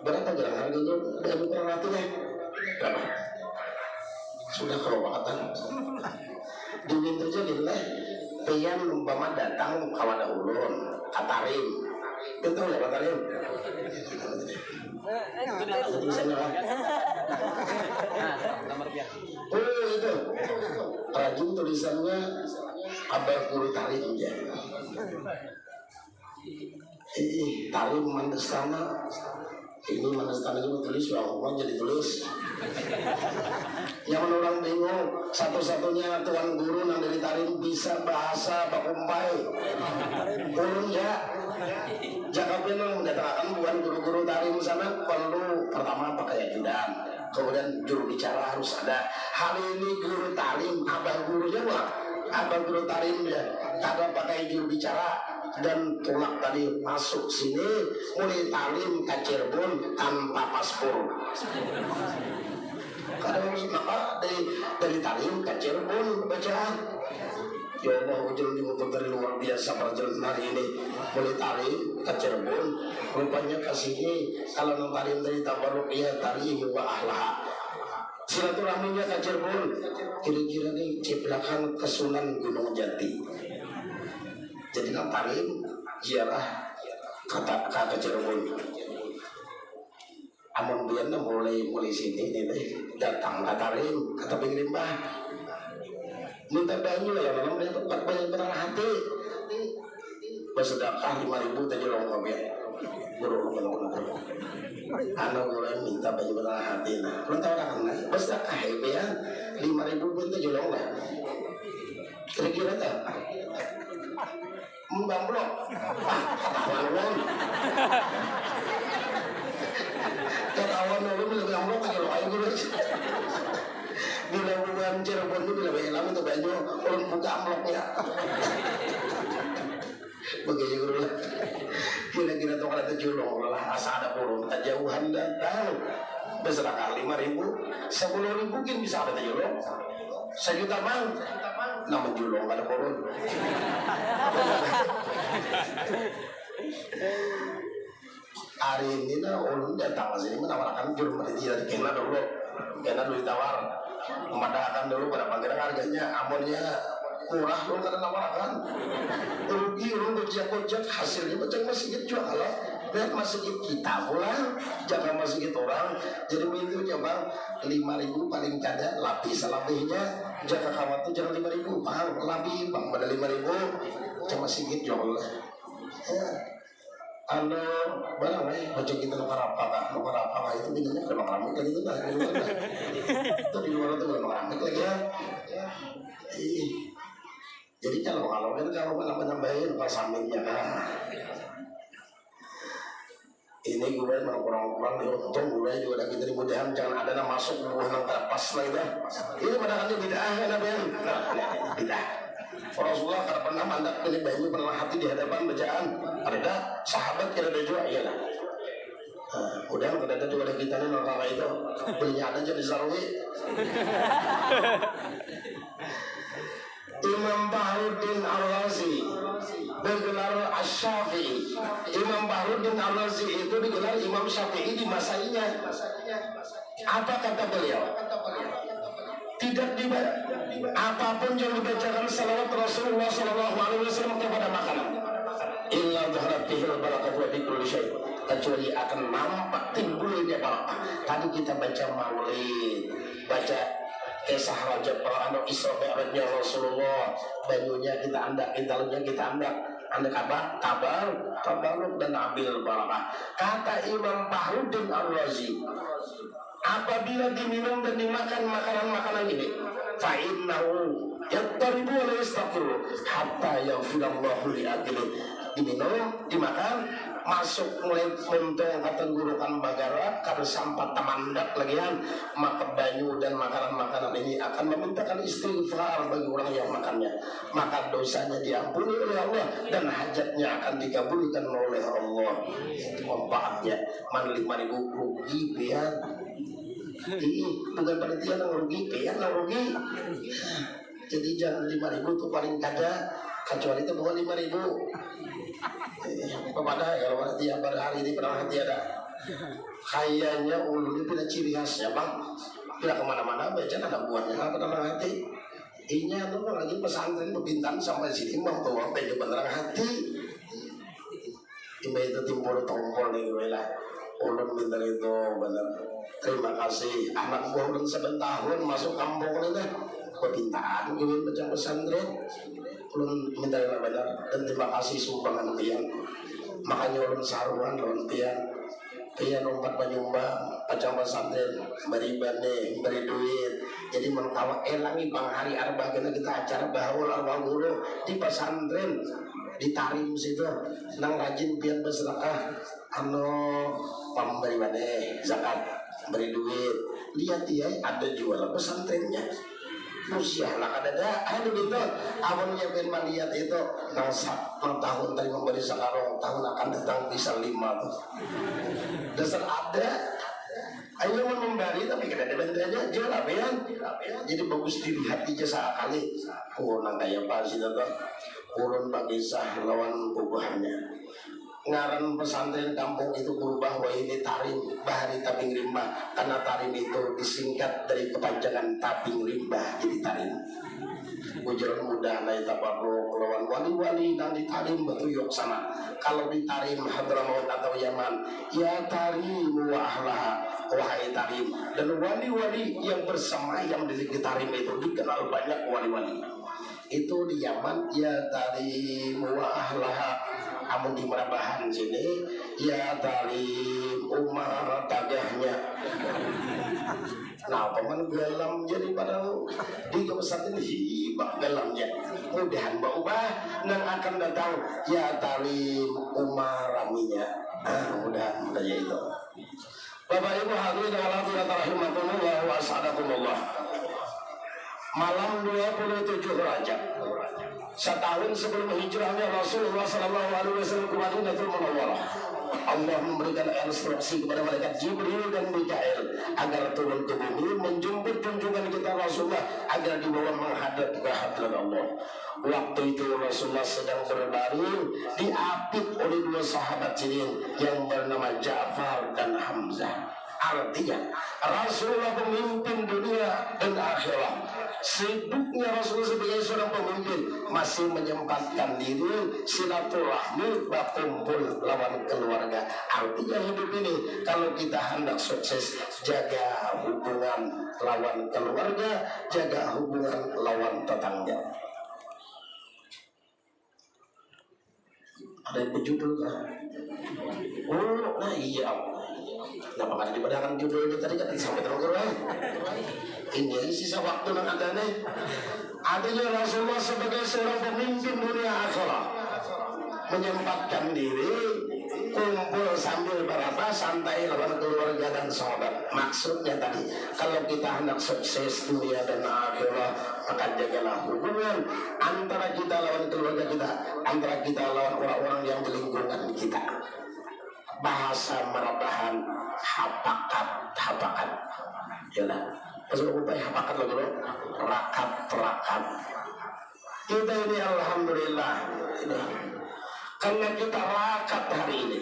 berapa jalan harganya banyak penerang hati nih berapa sudah kerobatan dingin terjadi lah pian umpama datang kawan ulun katarim betul ya katarim oh itu rajin tulisannya Abah Guru Tarim ya. Tarim Mandestana. Ini Mandestana juga tulis, orang jadi tulis. Yang orang bingung, satu-satunya tuan guru yang dari Tarim bisa bahasa Bakumpai. Turun ya. Jaka Pinang mendatangkan bukan guru-guru Tarim sana perlu pertama pakai ajudan. Kemudian juru bicara harus ada. Hari ini guru Tarim, abah gurunya wah. Abang Guru Tarim ya, ada pakai juru bicara dan tulak tadi masuk sini mulai Tarim ke Cirebon tanpa paspor. Kadang maka dari Tarim ke Cirebon bacaan. Ya Allah, ujian dimutur dari luar biasa perjalanan hari ini mulai Tarim ke Cirebon. Rupanya ke sini kalau nang Tarim dari Tabaruk ya Tarim wa ahlah. Silaturahminya ke Cirebon, kira-kira nih ciplakan ke Sunan Gunung Jati. Jadi nang Tarim ziarah kata Cirebon. Amun biar mulai sini nih datang ke Tarim kata pengirim bah minta banyu ya memang dia tempat banyak benar hati. Bersedekah 5.000 tadi orang kau buruk anak orang minta baju benar hati nah belum tahu kan basta kahib ya 5.000 pun itu jolong lah kira-kira tak membamblok ketahuan orang bilang bamblok kalau ayo gue bila bukan Cirebon itu bila banyak lama tuh baju orang buka ambloknya begitu guru lah kira-kira tuh kalau terjulung lah asa ada burung tak jauhan datang bersedekah 5.000 10.000 mungkin bisa ada terjulung 1 juta bang nah menjulung ada burung hari ini nah ulun datang ke sini menawarkan juru panitia di kena dulu ditawar memadahkan dulu pada panggilan harganya amonnya murah lu karena nawarkan rugi lu gojek hasilnya macam masjid jual dan masjid kita pulang jangan masjid orang jadi begitu coba 5.000 paling kada lapis lebihnya jaga kawan tuh jangan 5.000 bang lebih bang pada 5.000 cuma masjid jual ya anda barang baca kita nukar apa itu bintangnya ke keramik lagi tuh itu di luar itu keramik lagi ya jadi kalau kan kalau menambahin pas sampingnya ini gue mau kurang-kurang diuntung gue juga kita dimudahan jangan ada yang masuk buah nang pas lagi dah ini padahal bidah kan apa yang bidah Rasulullah karena pernah mandat pilih banyu pernah hati di hadapan bacaan ada sahabat kira ada juga iya lah udah ada juga kita nih orang itu belinya ada jadi sarwi Imam Bahruddin Ar-Razi bergelar Asy-Syafi'i. Imam Bahruddin Ar-Razi itu digelar Imam Syafi'i di masanya. Apa kata beliau? Tidak dibaca apapun yang dibacakan salawat Rasulullah SAW kepada makanan. Illa dhaharat bihil barakatu wa bikulli syai', kecuali akan nampak timbulnya barakah. Tadi kita baca maulid, baca kisah Rajab Anu Isra Mi'rajnya Rasulullah, banyunya kita andak, intalunya kita andak apa? Tabaruk dan ambil barakah. Kata Imam Bahruddin Ar-Razi, apabila diminum dan dimakan makanan-makanan ini, fa innahu yattaribu wa yastaqiru hatta yaghfirallahu li ajli. Diminum, dimakan, masuk mulai muntung tenggorokan bagara karena sampah tamandak lagian, maka banyu dan makanan-makanan ini akan memintakan istighfar bagi orang yang makannya, maka dosanya diampuni oleh Allah dan hajatnya akan dikabulkan oleh Allah. Itu manfaatnya. Man 5.000 rugi pian. Bukan panitia yang rugi, pian yang rugi. Jadi jangan 5.000 itu paling kada, kecuali itu bukan 5.000. Kepada ya kalau tiap hari ini pernah hati ada kayaknya ulunnya punya ciri khasnya bang, tidak kemana-mana baca ada buahnya apa dalam hati inya tuh lagi pesantren bebintan sampai sini mau bawa baju beneran hati ini itu timbul tompol nih gue lah ulun minta itu bener. Terima kasih anak gua ulun 7 tahun masuk kampung ini deh bebintan gue baca pesantren ulun minta benar dan terima kasih sumbangan pian. Makanya ulun sarungan lawan pian umpat banyumbang pacang pesantren beri bane beri duit. Jadi mengkawa elangi bang hari arba kita acara bahul arba guru di pesantren di Tarim situ nang rajin pian bersedekah pemberi bane zakat beri duit. Lihat dia ada jualan pesantrennya. Usia lah ada gitu awalnya firman lihat itu nang tahun tadi memberi sekarang tahun akan datang bisa 5 tuh dasar ada ayo memberi tapi kita ada bentanya jual apa ya jadi bagus dilihat aja sekali nang kayak apa sih tuh urun bagi sah lawan bubuhannya ngaran pesantren kampung itu berubah wah ini Tarim bahari Taping Rimba karena Tarim itu disingkat dari kepanjangan Taping Rimba jadi Tarim. Ujaran mudah naik tabarruk lawan wali-wali dan di Tarim betuyuk sama. Kalau di Tarim Hadramaut atau Yaman ya Tarim wa ahlaha wahai Tarim dan wali-wali yang bersemayam di Tarim itu dikenal banyak wali-wali. Itu di Yaman ya Tarim wa ahlaha. Amun di Merabahan sini ya Tarim Umar tagahnya. Nah paman galam jadi pada di pesantren hibah galamnya. Mudahan ubah nang akan datang ya Tarim Umar raminya. Mudah ya itu. Bapak Ibu hadirin hadirat rahimakumullah wa as'adakumullah. Malam 27 Rajab setahun sebelum hijrahnya Rasulullah SAW ke Madinatul Munawwarah, Allah memberikan instruksi kepada malaikat Jibril dan Mikail agar turun ke bumi menjemput junjungan kita Rasulullah agar dibawa menghadap ke hadirat Allah. Waktu itu Rasulullah sedang berbaring diapit oleh 2 sahabat sirin yang bernama Ja'far dan Hamzah. Artinya Rasulullah pemimpin dunia dan akhirat. Sibuknya Rasulullah sebagai seorang pemimpin masih menyempatkan diri silaturahmi berkumpul lawan keluarga. Artinya hidup ini kalau kita hendak sukses jaga hubungan lawan keluarga, jaga hubungan lawan tetangga. Ada yang berjudul kan? Oh, nah iya. Kenapa kan dibadakan judulnya tadi kan sampai terlalu ini sisa waktu yang ada nih. Adanya Rasulullah sebagai seorang pemimpin dunia akhirat menyempatkan diri kumpul sambil berapa santai lawan keluarga dan sahabat. Maksudnya tadi kalau kita hendak sukses dunia dan akhirat maka jagalah hubungan antara kita lawan keluarga kita, antara kita lawan orang-orang yang di lingkungan kita. Bahasa Merabahan hapakat ya lah. Pasal upaya hapakat lagi rakat Kita ini alhamdulillah ini, karena kita rakat hari ini,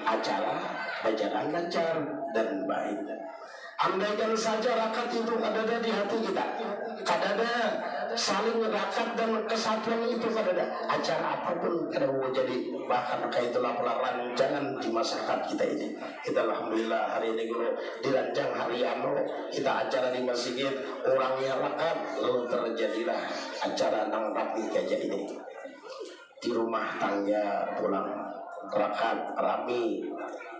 acara berjalan lancar dan baik. Andaikan saja rakat itu ada di hati kita, ada saling rakat dan kesatuan itu ada acara apapun kada mau jadi, bahkan kayak itulah rancangan di masyarakat kita ini. Kita alhamdulillah hari ini kalau dirancang hari anu kita acara di masjid orangnya rakat, lalu terjadilah acara nang rapi kayak ini di rumah tangga pulang rakat rami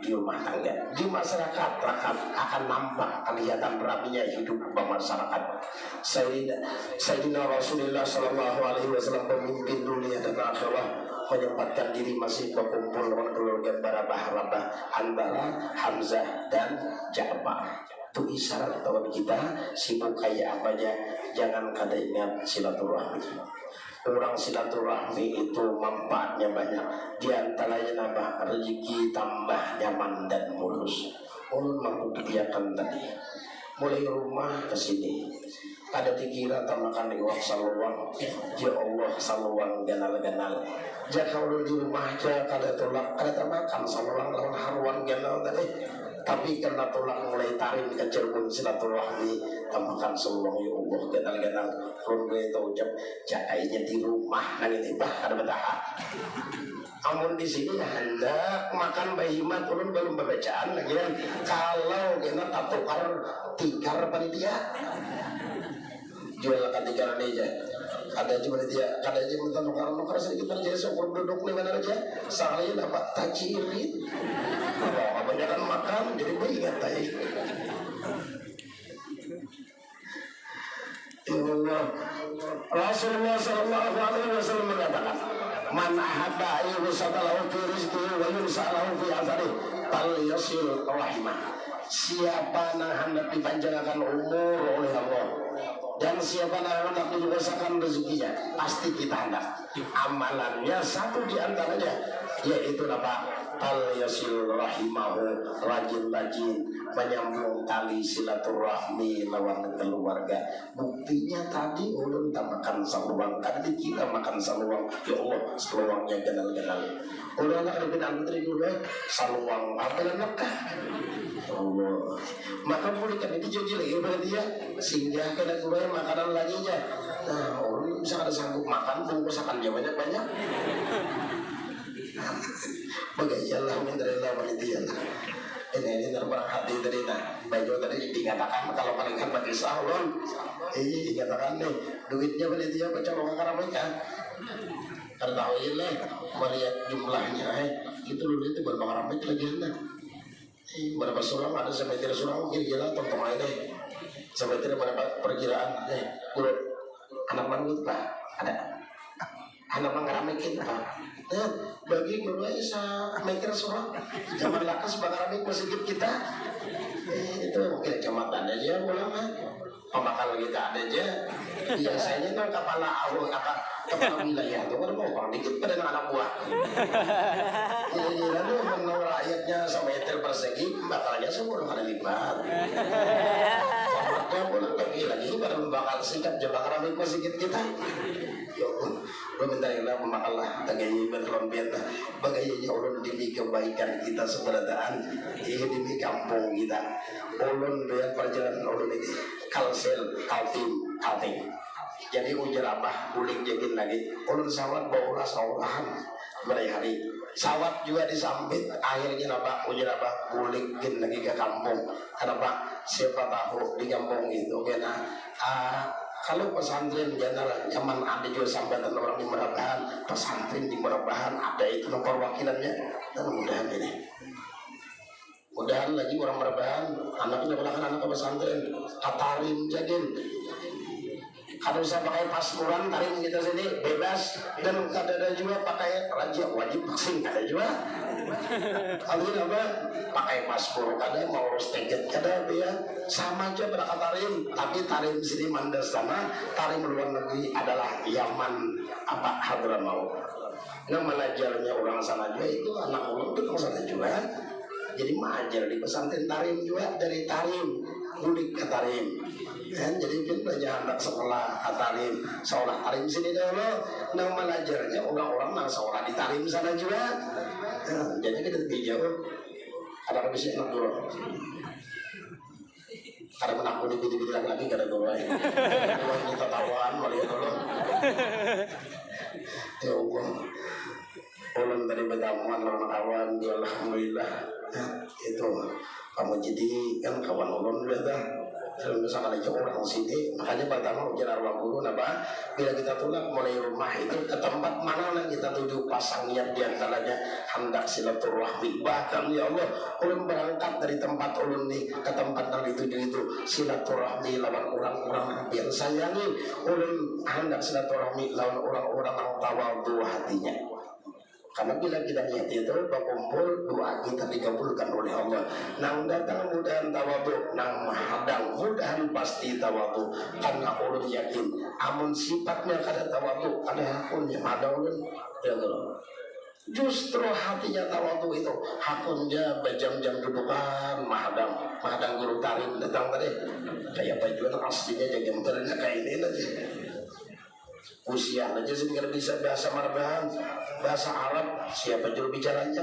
di rumah tangga, di masyarakat rakat akan nampak kelihatan rapinya hidup bermasyarakat. Sayyidina Rasulullah Sallallahu Alaihi Wasallam pemimpin dunia dan akhirat menyempatkan diri masih berkumpul dengan keluarga Barabah antara Hamzah dan Ja'far. Itu isyarat kawan kita sibuk kayak apa aja, jangan kada ingat silaturahmi. Orang silaturahmi itu manfaatnya banyak. Di antaranya nambah rezeki, tambah nyaman dan mulus. Ulun mampu biarkan tadi. Mulai rumah ke sini. Ada dikira makan di waktu saluang. Ya Allah saluang ganal-ganal. Jika ulun di rumah aja kada tolak, kada makan saluang lawan haruan ganal tadi. Tapi karena tolak mulai tarik kecil pun silaturahmi tambahkan seluang ya Allah ganal-ganal. Ulun boleh tahu jam jakainya di rumah nang ini bah ada betah. Amun di sini hendak makan bahimat ulun belum bacaan lagi kan. Kalau kita tatukar tikar panitia jual kan tikar aja. Ada juga dia, ada aja minta nukar sedikit aja, syukur duduk nih mana aja. Salin apa tacirin, kebanyakan makan jadi beringat tadi. Ya Allah, Rasulullah Sallallahu Alaihi Wasallam mengatakan, man ahabba yusalahu fi rizqihi wa yusalahu fi athari fal yasil rahimah. Siapa yang hendak dipanjangkan umur oleh Allah dan siapa yang hendak diluaskan rezekinya, pasti kita hendak. Amalannya satu di antaranya yaitu apa? Fal yasil rahimahu, rajin-rajin menyambung tali silaturahmi lawan keluarga. Buktinya tadi ulun tak makan saluang, kan kita makan saluang. Ya Allah, saluangnya ganal-ganal. Ulun nak dipinang putri dulu, saluang apa dan nakah? Allah, maka boleh kan itu jadi lagi berarti ya, sehingga kena gulai makanan lagi aja. Nah, ulun bisa ada sanggup makan bungkusakannya banyak-banyak. Bagayalah menderita panitia. Ini terbarang hati dari baju tadi dikatakan kalau palingan bagi sahulun, dikatakan nih duitnya panitia baca lokal karamanya. Karena tahu ini melihat jumlahnya, itu dulu itu berapa karamanya lagi anda. Berapa surang ada semeter surang kira-kira teman-teman ini semeter berapa perkiraan? Guru anak mana itu pak ada anak mana keramikin pak? Bagi guru saya meter surang zaman lakas bakaran masjid kita itu mungkin kecamatan aja pulang pemakal kita ada aja biasanya kan kepala awal kepala wilayah itu kan mau orang dikit pada anak buah lalu menurut rakyatnya semeter persegi bakalnya semua ada lipat kamarnya pulang lagi baru bakal sikap jebak ramai masjid kita ya Allah belum minta kita memakallah tagayi berkelampian bagainya ulun demi kebaikan kita seberataan demi kampung kita ulun lihat perjalanan ulun ini kalsel kalting jadi ujar apa buling jagin lagi ulun sawat bawa saurahan berhari sawat juga disambit akhirnya apa ujar apa buling lagi ke kampung kenapa siapa tahu di kampung itu karena kalau pesantren general zaman ada juga sambatan orang di Merabahan, pesantren di Merabahan ada itu perwakilannya dan mudahan ini mudahan lagi orang Merabahan anaknya belakang anak pesantren katarin jadin kalau bisa pakai pasporan tarim kita sini bebas dan ada juga pakai raja wajib vaksin ada juga kalau apa pakai paspor ada mau urus tiket ada ya sama aja berangkat tarim tapi tarim sini mandas sama tarim luar negeri adalah Yaman apa Hadramaut. Nah manajernya orang sana juga itu anak ulun itu orang sana juga jadi majer di pesantren tarim juga dari tarim bulik katarim. Kan jadi kan belajar anak sekolah katarim, sekolah tarim sini dulu. Nang belajarnya orang-orang nang sekolah di tarim sana juga. Jadi kita jauh. Ada habisnya enak dulu. Karena menakut di lagi kada dulu. Kalau kita tawan melihat dulu. Ya Allah. Ulun dari bertamuan lawan dia alhamdulillah. Itu kamu jadi kan kawan ulun udah dah. Kalau misalkan aja orang sini, makanya pertama ujian arwah guru, apa? Bila kita tulak mulai rumah itu ke tempat mana lah kita tuju pasang niat diantaranya hendak silaturahmi. Bahkan ya Allah, ulun berangkat dari tempat ulun nih ke tempat yang dituju itu silaturahmi lawan orang-orang yang sayangi. Ulun hendak silaturahmi lawan orang-orang yang tawadhu hatinya. Karena bila kita niat itu berkumpul, doa kita dikabulkan oleh Allah. Nang datang mudahan tawadhu, nang menghadang mudahan pasti tawadhu. Karena ulun yakin, amun sifatnya kada tawadhu, kada hakunnya ada ulun. Ya Allah. Justru hatinya tawadhu itu, hakunnya berjam-jam dudukan, menghadang guru tarim datang tadi. Kayak bajuan aslinya jaga motornya kayak ini aja. Usia aja sih nggak bisa bahasa Marbahan, bahasa Arab siapa juru bicaranya?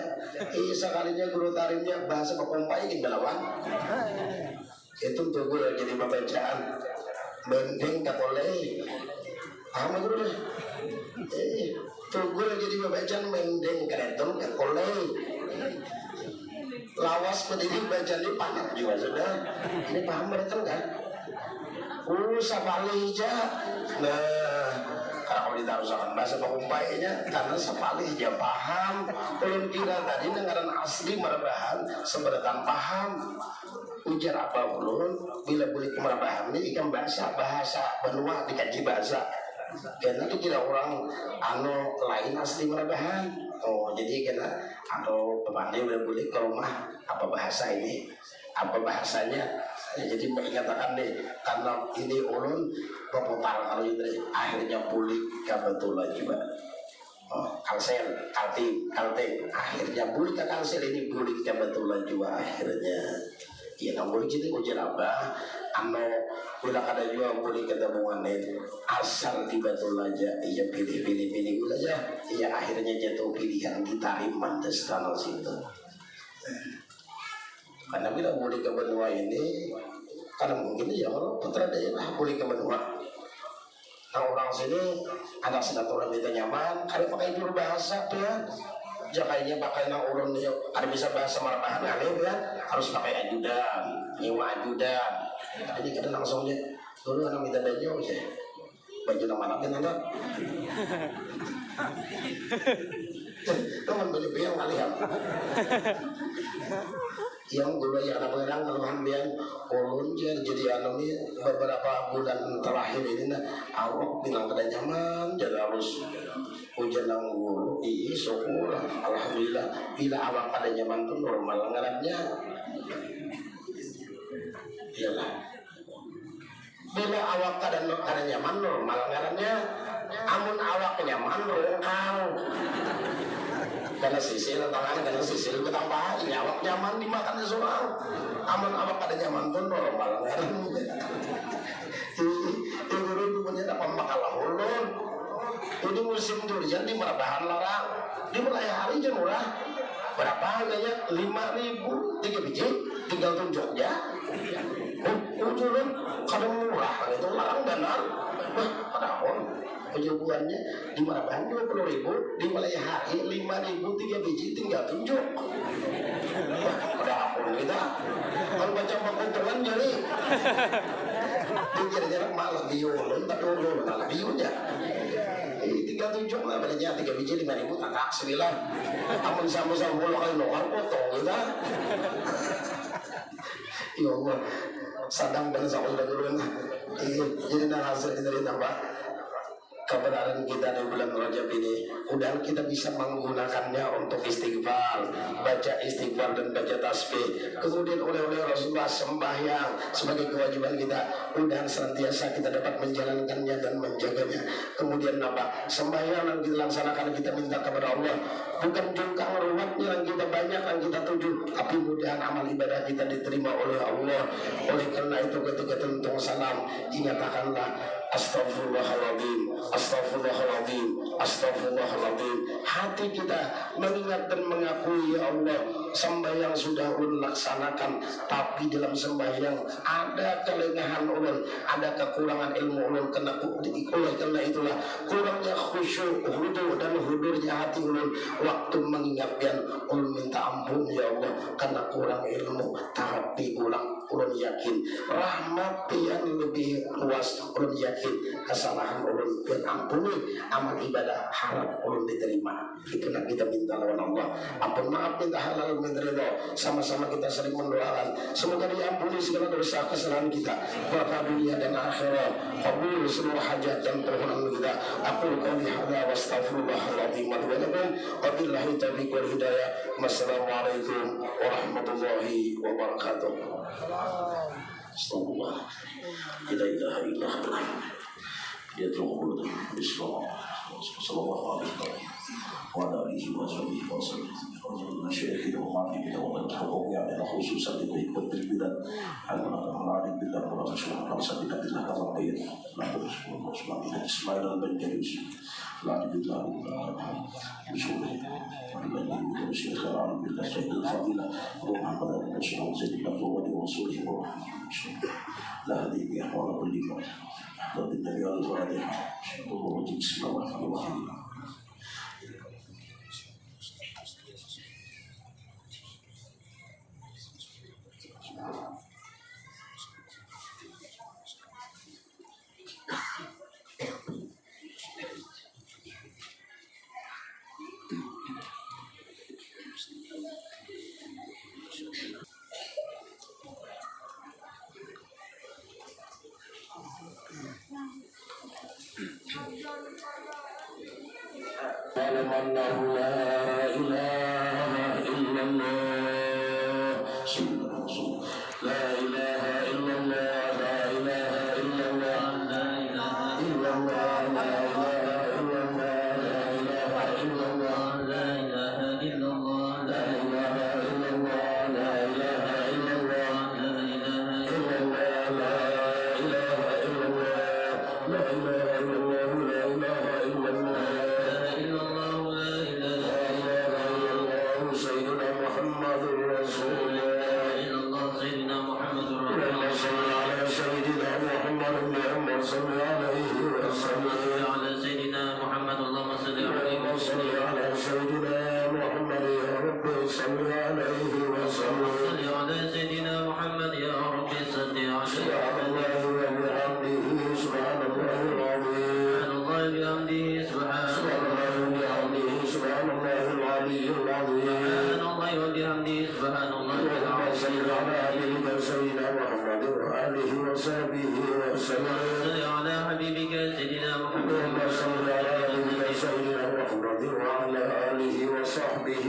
Sekalinya guru tarimnya bahasa Pakumpai gimana? Itu tuh gue jadi pembacaan bending katolei. Apa guru deh? Tuh gue jadi pembacaan bending kereton katolei. Lawas pendidik bacaan ini panik juga sudah. Ini paham mereka kan? Sapali aja. Nah, kalau ditaruhkan bahasa Pakumpainya karena sapali aja paham. Belum kira tadi dengaran asli Marbahan seberatan paham. Ujar apa belum? Bila boleh ke Marbahan ini ikan bahasa benua dikaji bahasa. Karena dikira orang lain asli Marbahan. Oh, jadi karena atau pepandai boleh ke rumah apa bahasa ini? Apa bahasanya? Ya, jadi mengatakan nih karena ini ulun berputar kalau ini akhirnya pulih kebetulan juga. Kalsel, kalting akhirnya pulih ke kalsel ini pulih kebetulan juga akhirnya. Ya namun jadi ujian apa? Bila kada juga pulih ketemuan ini asal tiba-tiba aja iya pilih aja. Iya akhirnya jatuh pilihan ditarim mantes tanah situ. Karena bila boleh ke benua ini, karena mungkin ya kalau putra daerah boleh ke benua. Nah orang sini ada silaturahmi itu nyaman, ada pakai juru bahasa ya. Jakainya pakai nang ulun dia, ada bisa bahasa Marbahan aneh ya, harus pakai ajudan, nyewa ajudan. Jadi kita langsungnya dulu anak minta baju ya, baju nama anak kan ada. Teman baju biang kali ya. Yang gue yang anak pengerang keluhan biang ulun jadi ini beberapa bulan terakhir ini awak bilang kada nyaman jadi harus hujan nang guru syukur alhamdulillah bila awak kada nyaman tuh normal ngarannya iyalah bila awak kada nyaman normal ngarannya amun awak nyaman rongkal karena sisil tangan karena sisil ketambah ini awak nyaman dimakan seorang aman awak pada nyaman tuh normal kan di guru punya dapat makalah ulun ini musim durian di Marbahan larang di mulai hari aja murah berapa harganya 5.000 3 biji tinggal tunjuknya ulun kadang murah itu larang benar padahal penjualannya di Marbahan 20.000 di mulai hari 5.000 3 biji tinggal tunjuk. Wah, ada apa kita? Kalau baca keuntungan jadi jarak malah biulun tak dulu malah biunya. Tinggal tunjuk lah belinya 3 biji 5.000 tak 9. Amun sama-sama bola kali nongol potong kita. Ya Allah, sadang dan sama sudah turun. Jadi dah hasil dari tambah. kebenaran kita di bulan Rajab ini. Mudah kita bisa menggunakannya untuk istighfar, baca istighfar dan baca tasbih. Kemudian oleh Rasulullah sembahyang sebagai kewajiban kita. Mudah senantiasa kita dapat menjalankannya dan menjaganya. Kemudian apa? Sembahyang yang kita laksanakan, kita minta kepada Allah, bukan jungkang ruwetnya yang kita banyak yang kita tuju, tapi mudahan amal ibadah kita diterima oleh Allah. Oleh karena itu ketika tentung salam, ingatkanlah Astaghfirullahaladzim, Astaghfirullahaladzim, Astaghfirullahaladzim. Hati kita mengingat dan mengakui, ya Allah, sembahyang sudah ulun laksanakan, tapi dalam sembahyang ada kelengahan ulun, ada kekurangan ilmu ulun. Karena itulah kurangnya khusyuk, hudu dan hudurnya hati ulun waktu mengingatkan. Ulun minta ampun ya Allah karena kurang ilmu, tapi ulun yakin rahmat yang lebih luas. Ulun yakin kesalahan ulun dan ampuni, amal ibadah harap ulun diterima. Itu nak kita minta lawan Allah. Ampun, maaf, minta halal, minta ridho. Sama-sama kita sering mendoakan semoga diampuni segala dosa kesalahan kita, berkah dunia dan akhirat, kabul seluruh hajat dan permohonan kita. Aku qouli hadza wa astaghfirullahaladzim wa lakum wa billahi taufiq wal hidayah. Wassalamualaikum warahmatullahi wabarakatuh. Astagfirullah. La ilaha illallah. Ya Tuhan, Bismillah. Sallallahu alaihi wa alihi wa sahbihi wa sallam. Masyayikh kita umat kita wa al-huquq ya ala khususan di bilad al-ma'arif billah wa rasulullah sallallahu alaihi wa sallam. Ismail al-Banjaris la billah rasulullah wa syekh al-arab billah syekh al-fadila Muhammad al-Bashir zaidillah wa rasulih wa la hadi bi ahwal kulli ma hadith nabi al-fatiha wa bismillahirrahmanirrahim. Alhamdulillah, la ilaha illallah, la ilaha illallah, la ilaha illallah, la ilaha illallah, la ilaha illallah, la ilaha illallah, la ilaha illallah, la ilaha illallah, la ilaha illallah, la ilaha illallah, la ilaha illallah, la ilaha illallah. صل عليه وسلم على سيدنا محمد. اللهم صل عليه وسلم على سيدنا محمد يا رب صل عليه وسلم. صل على سيدنا محمد يا رب صل عليه. سبحان الله وبحمده سبحان الله العظيم. سبحان الله وبحمده سبحان الله وبحمده سبحان الله العلي العظيم. سبحان الله وبحمده سبحان الله العظيم. اللهم صل على حبيبك سيدنا محمد وآله وصحبه وسلم. على حبيبك سيدنا محمد. اللهم صل على حبيبك سيدنا محمد وعلى آله وصحبه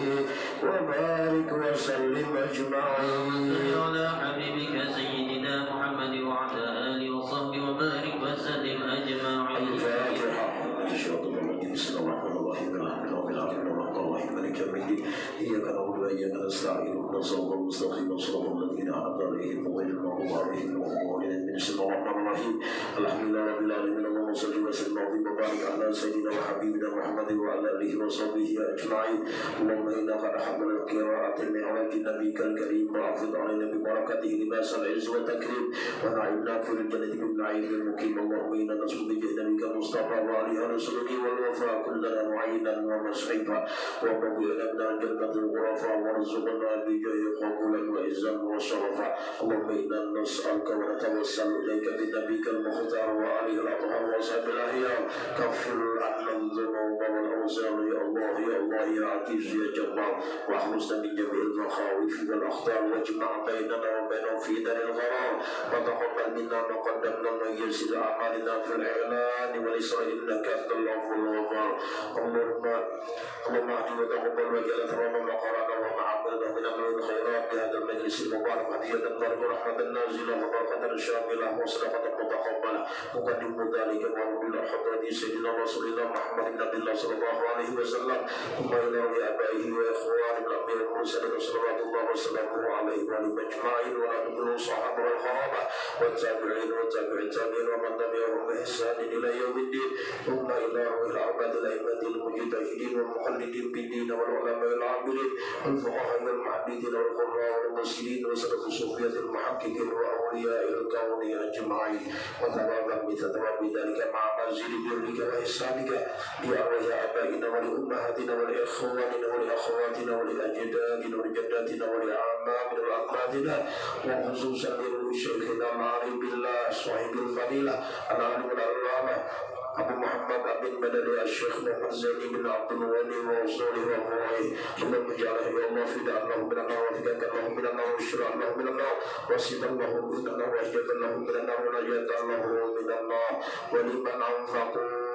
وبارك وسلم أجمعين. صل على حبيبك سيدنا محمد وعلى آله وصحبه وبارك وسلم أجمعين. الفاتحة. بسم الله الرحمن الرحيم. الحمد لله رب العالمين الرحمن الرحيم مالك يوم الدين. إياك نعبد وإياك نستعين اهدنا الصراط المستقيم صراط الذين أنعمت عليهم غير المغضوب عليهم ولا الضالين. بسم الله الرحمن الرحيم. الحمد لله رب العالمين. اللهم صل وسلم وبارك على سيدنا وحبيبنا محمد وعلى آله وصحبه أجمعين. اللهم إنا قد حملنا القراءة من عليك نبيك الكريم وأفض علينا ببركته لباس العز والتكريم ونعمنا في الجنة بالنعيم المقيم. اللهم إنا نسأل بجنبك المصطفى وعليه رسوله والوفاء كلنا معينا ومسعفا ومبينا من الجنة الغرفاء وارزقنا بجاه قبولا وعزا وشرفا. اللهم إنا نسألك ونتوسل إليك بنبيك المختار وآله الأطهار وصحبه الأخيار كفر عنا الذنوب والأوزار يا الله يا الله يا عزيز يا جبار واحرسنا من جميع المخاوف والأخطار واجمع بيننا وبينهم في دار الغرام وتقبل منا ما قدمنا ويسر أعمالنا في الإعلان والإسراء إنك أنت الغفور الغفار اللهم اهد وتقبل وجل ثواب ما قرانا وما عملنا من أمر الخيرات بهذا المجلس المبارك هدية نرجو رحمة نازلة وبركة شاملة وصدقة متقبلة مقدم ذلك وأولي حضرة سيدنا رسول الله محمد بن عبد الله صلى الله عليه وسلم ثم إلى آبائه وإخوانه الأنبياء والمرسلين صلوات الله وسلامه عليه وعليهم أجمعين وعلى كل الصحابة والقرابة والتابعين والتابعين التابعين ومن تبعهم بإحسان إلى يوم الدين ثم إلى روح العباد الأئمة المجتهدين والمقلدين بالدين والعلماء العاملين والفقهاء والمحدثين والقراء والمرسلين وسلف الصوفية المحققين وأولياء الكون أجمعين وتماما بتتمام ذلك مع مزيد برك وإحسانك لأرواح آبائنا ولأمهاتنا ولإخواننا ولأخواتنا ولأجدادنا ولجداتنا ولأعمامنا وأقرابنا وخصوصا لروح شيخنا العارف بالله صاحب الفضيلة العالم العلامة أبو محمد بن بدر الشيخ محمد زين بن عبد الغني وأصوله وأخوائه اللهم اجعله يا الله فداء له من النار وفداك له من النار وشراء له من النار وسيدا له من النار وأجدا له من النار ونجاة له من النار ولمن أنفقوا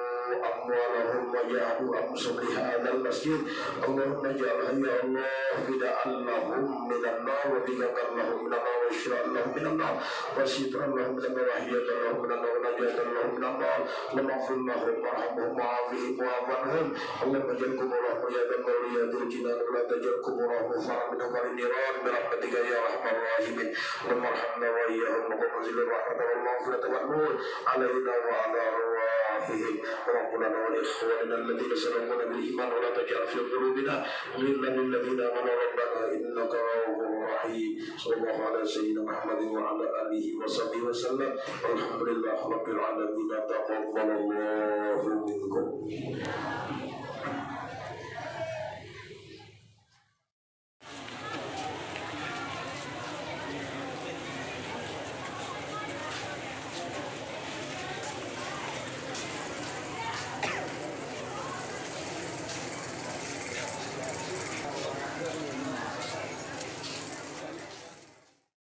أموالهم وجاهدوا أنفسهم لهذا المسجد اللهم اجعله يا الله فداء لهم من النار وفداك له من النار وشراء له من النار وسيدا له من النار وأجدا له من النار ونجاة له من النار واغفر لهم وارحمهم وعافهم واعف عنهم اللهم اجعل قبورهم رياضا من رياض الجنان ولا تجعل قبورهم فرعا من نار النيران برحمتك يا ارحم الراحمين اللهم ارحمنا واياهم وانزل الرحمه والمغفره والنور علينا وعلى ارواحهم وربنا ولاخواننا الذين سبقونا بالايمان ولا تجعل في قلوبنا غلا للذين امنوا ربنا انك رؤوف رحيم صلى الله على سيدنا محمد وعلى اله وصحبه وسلم والحمد لله رب العالمين تقبل الله منكم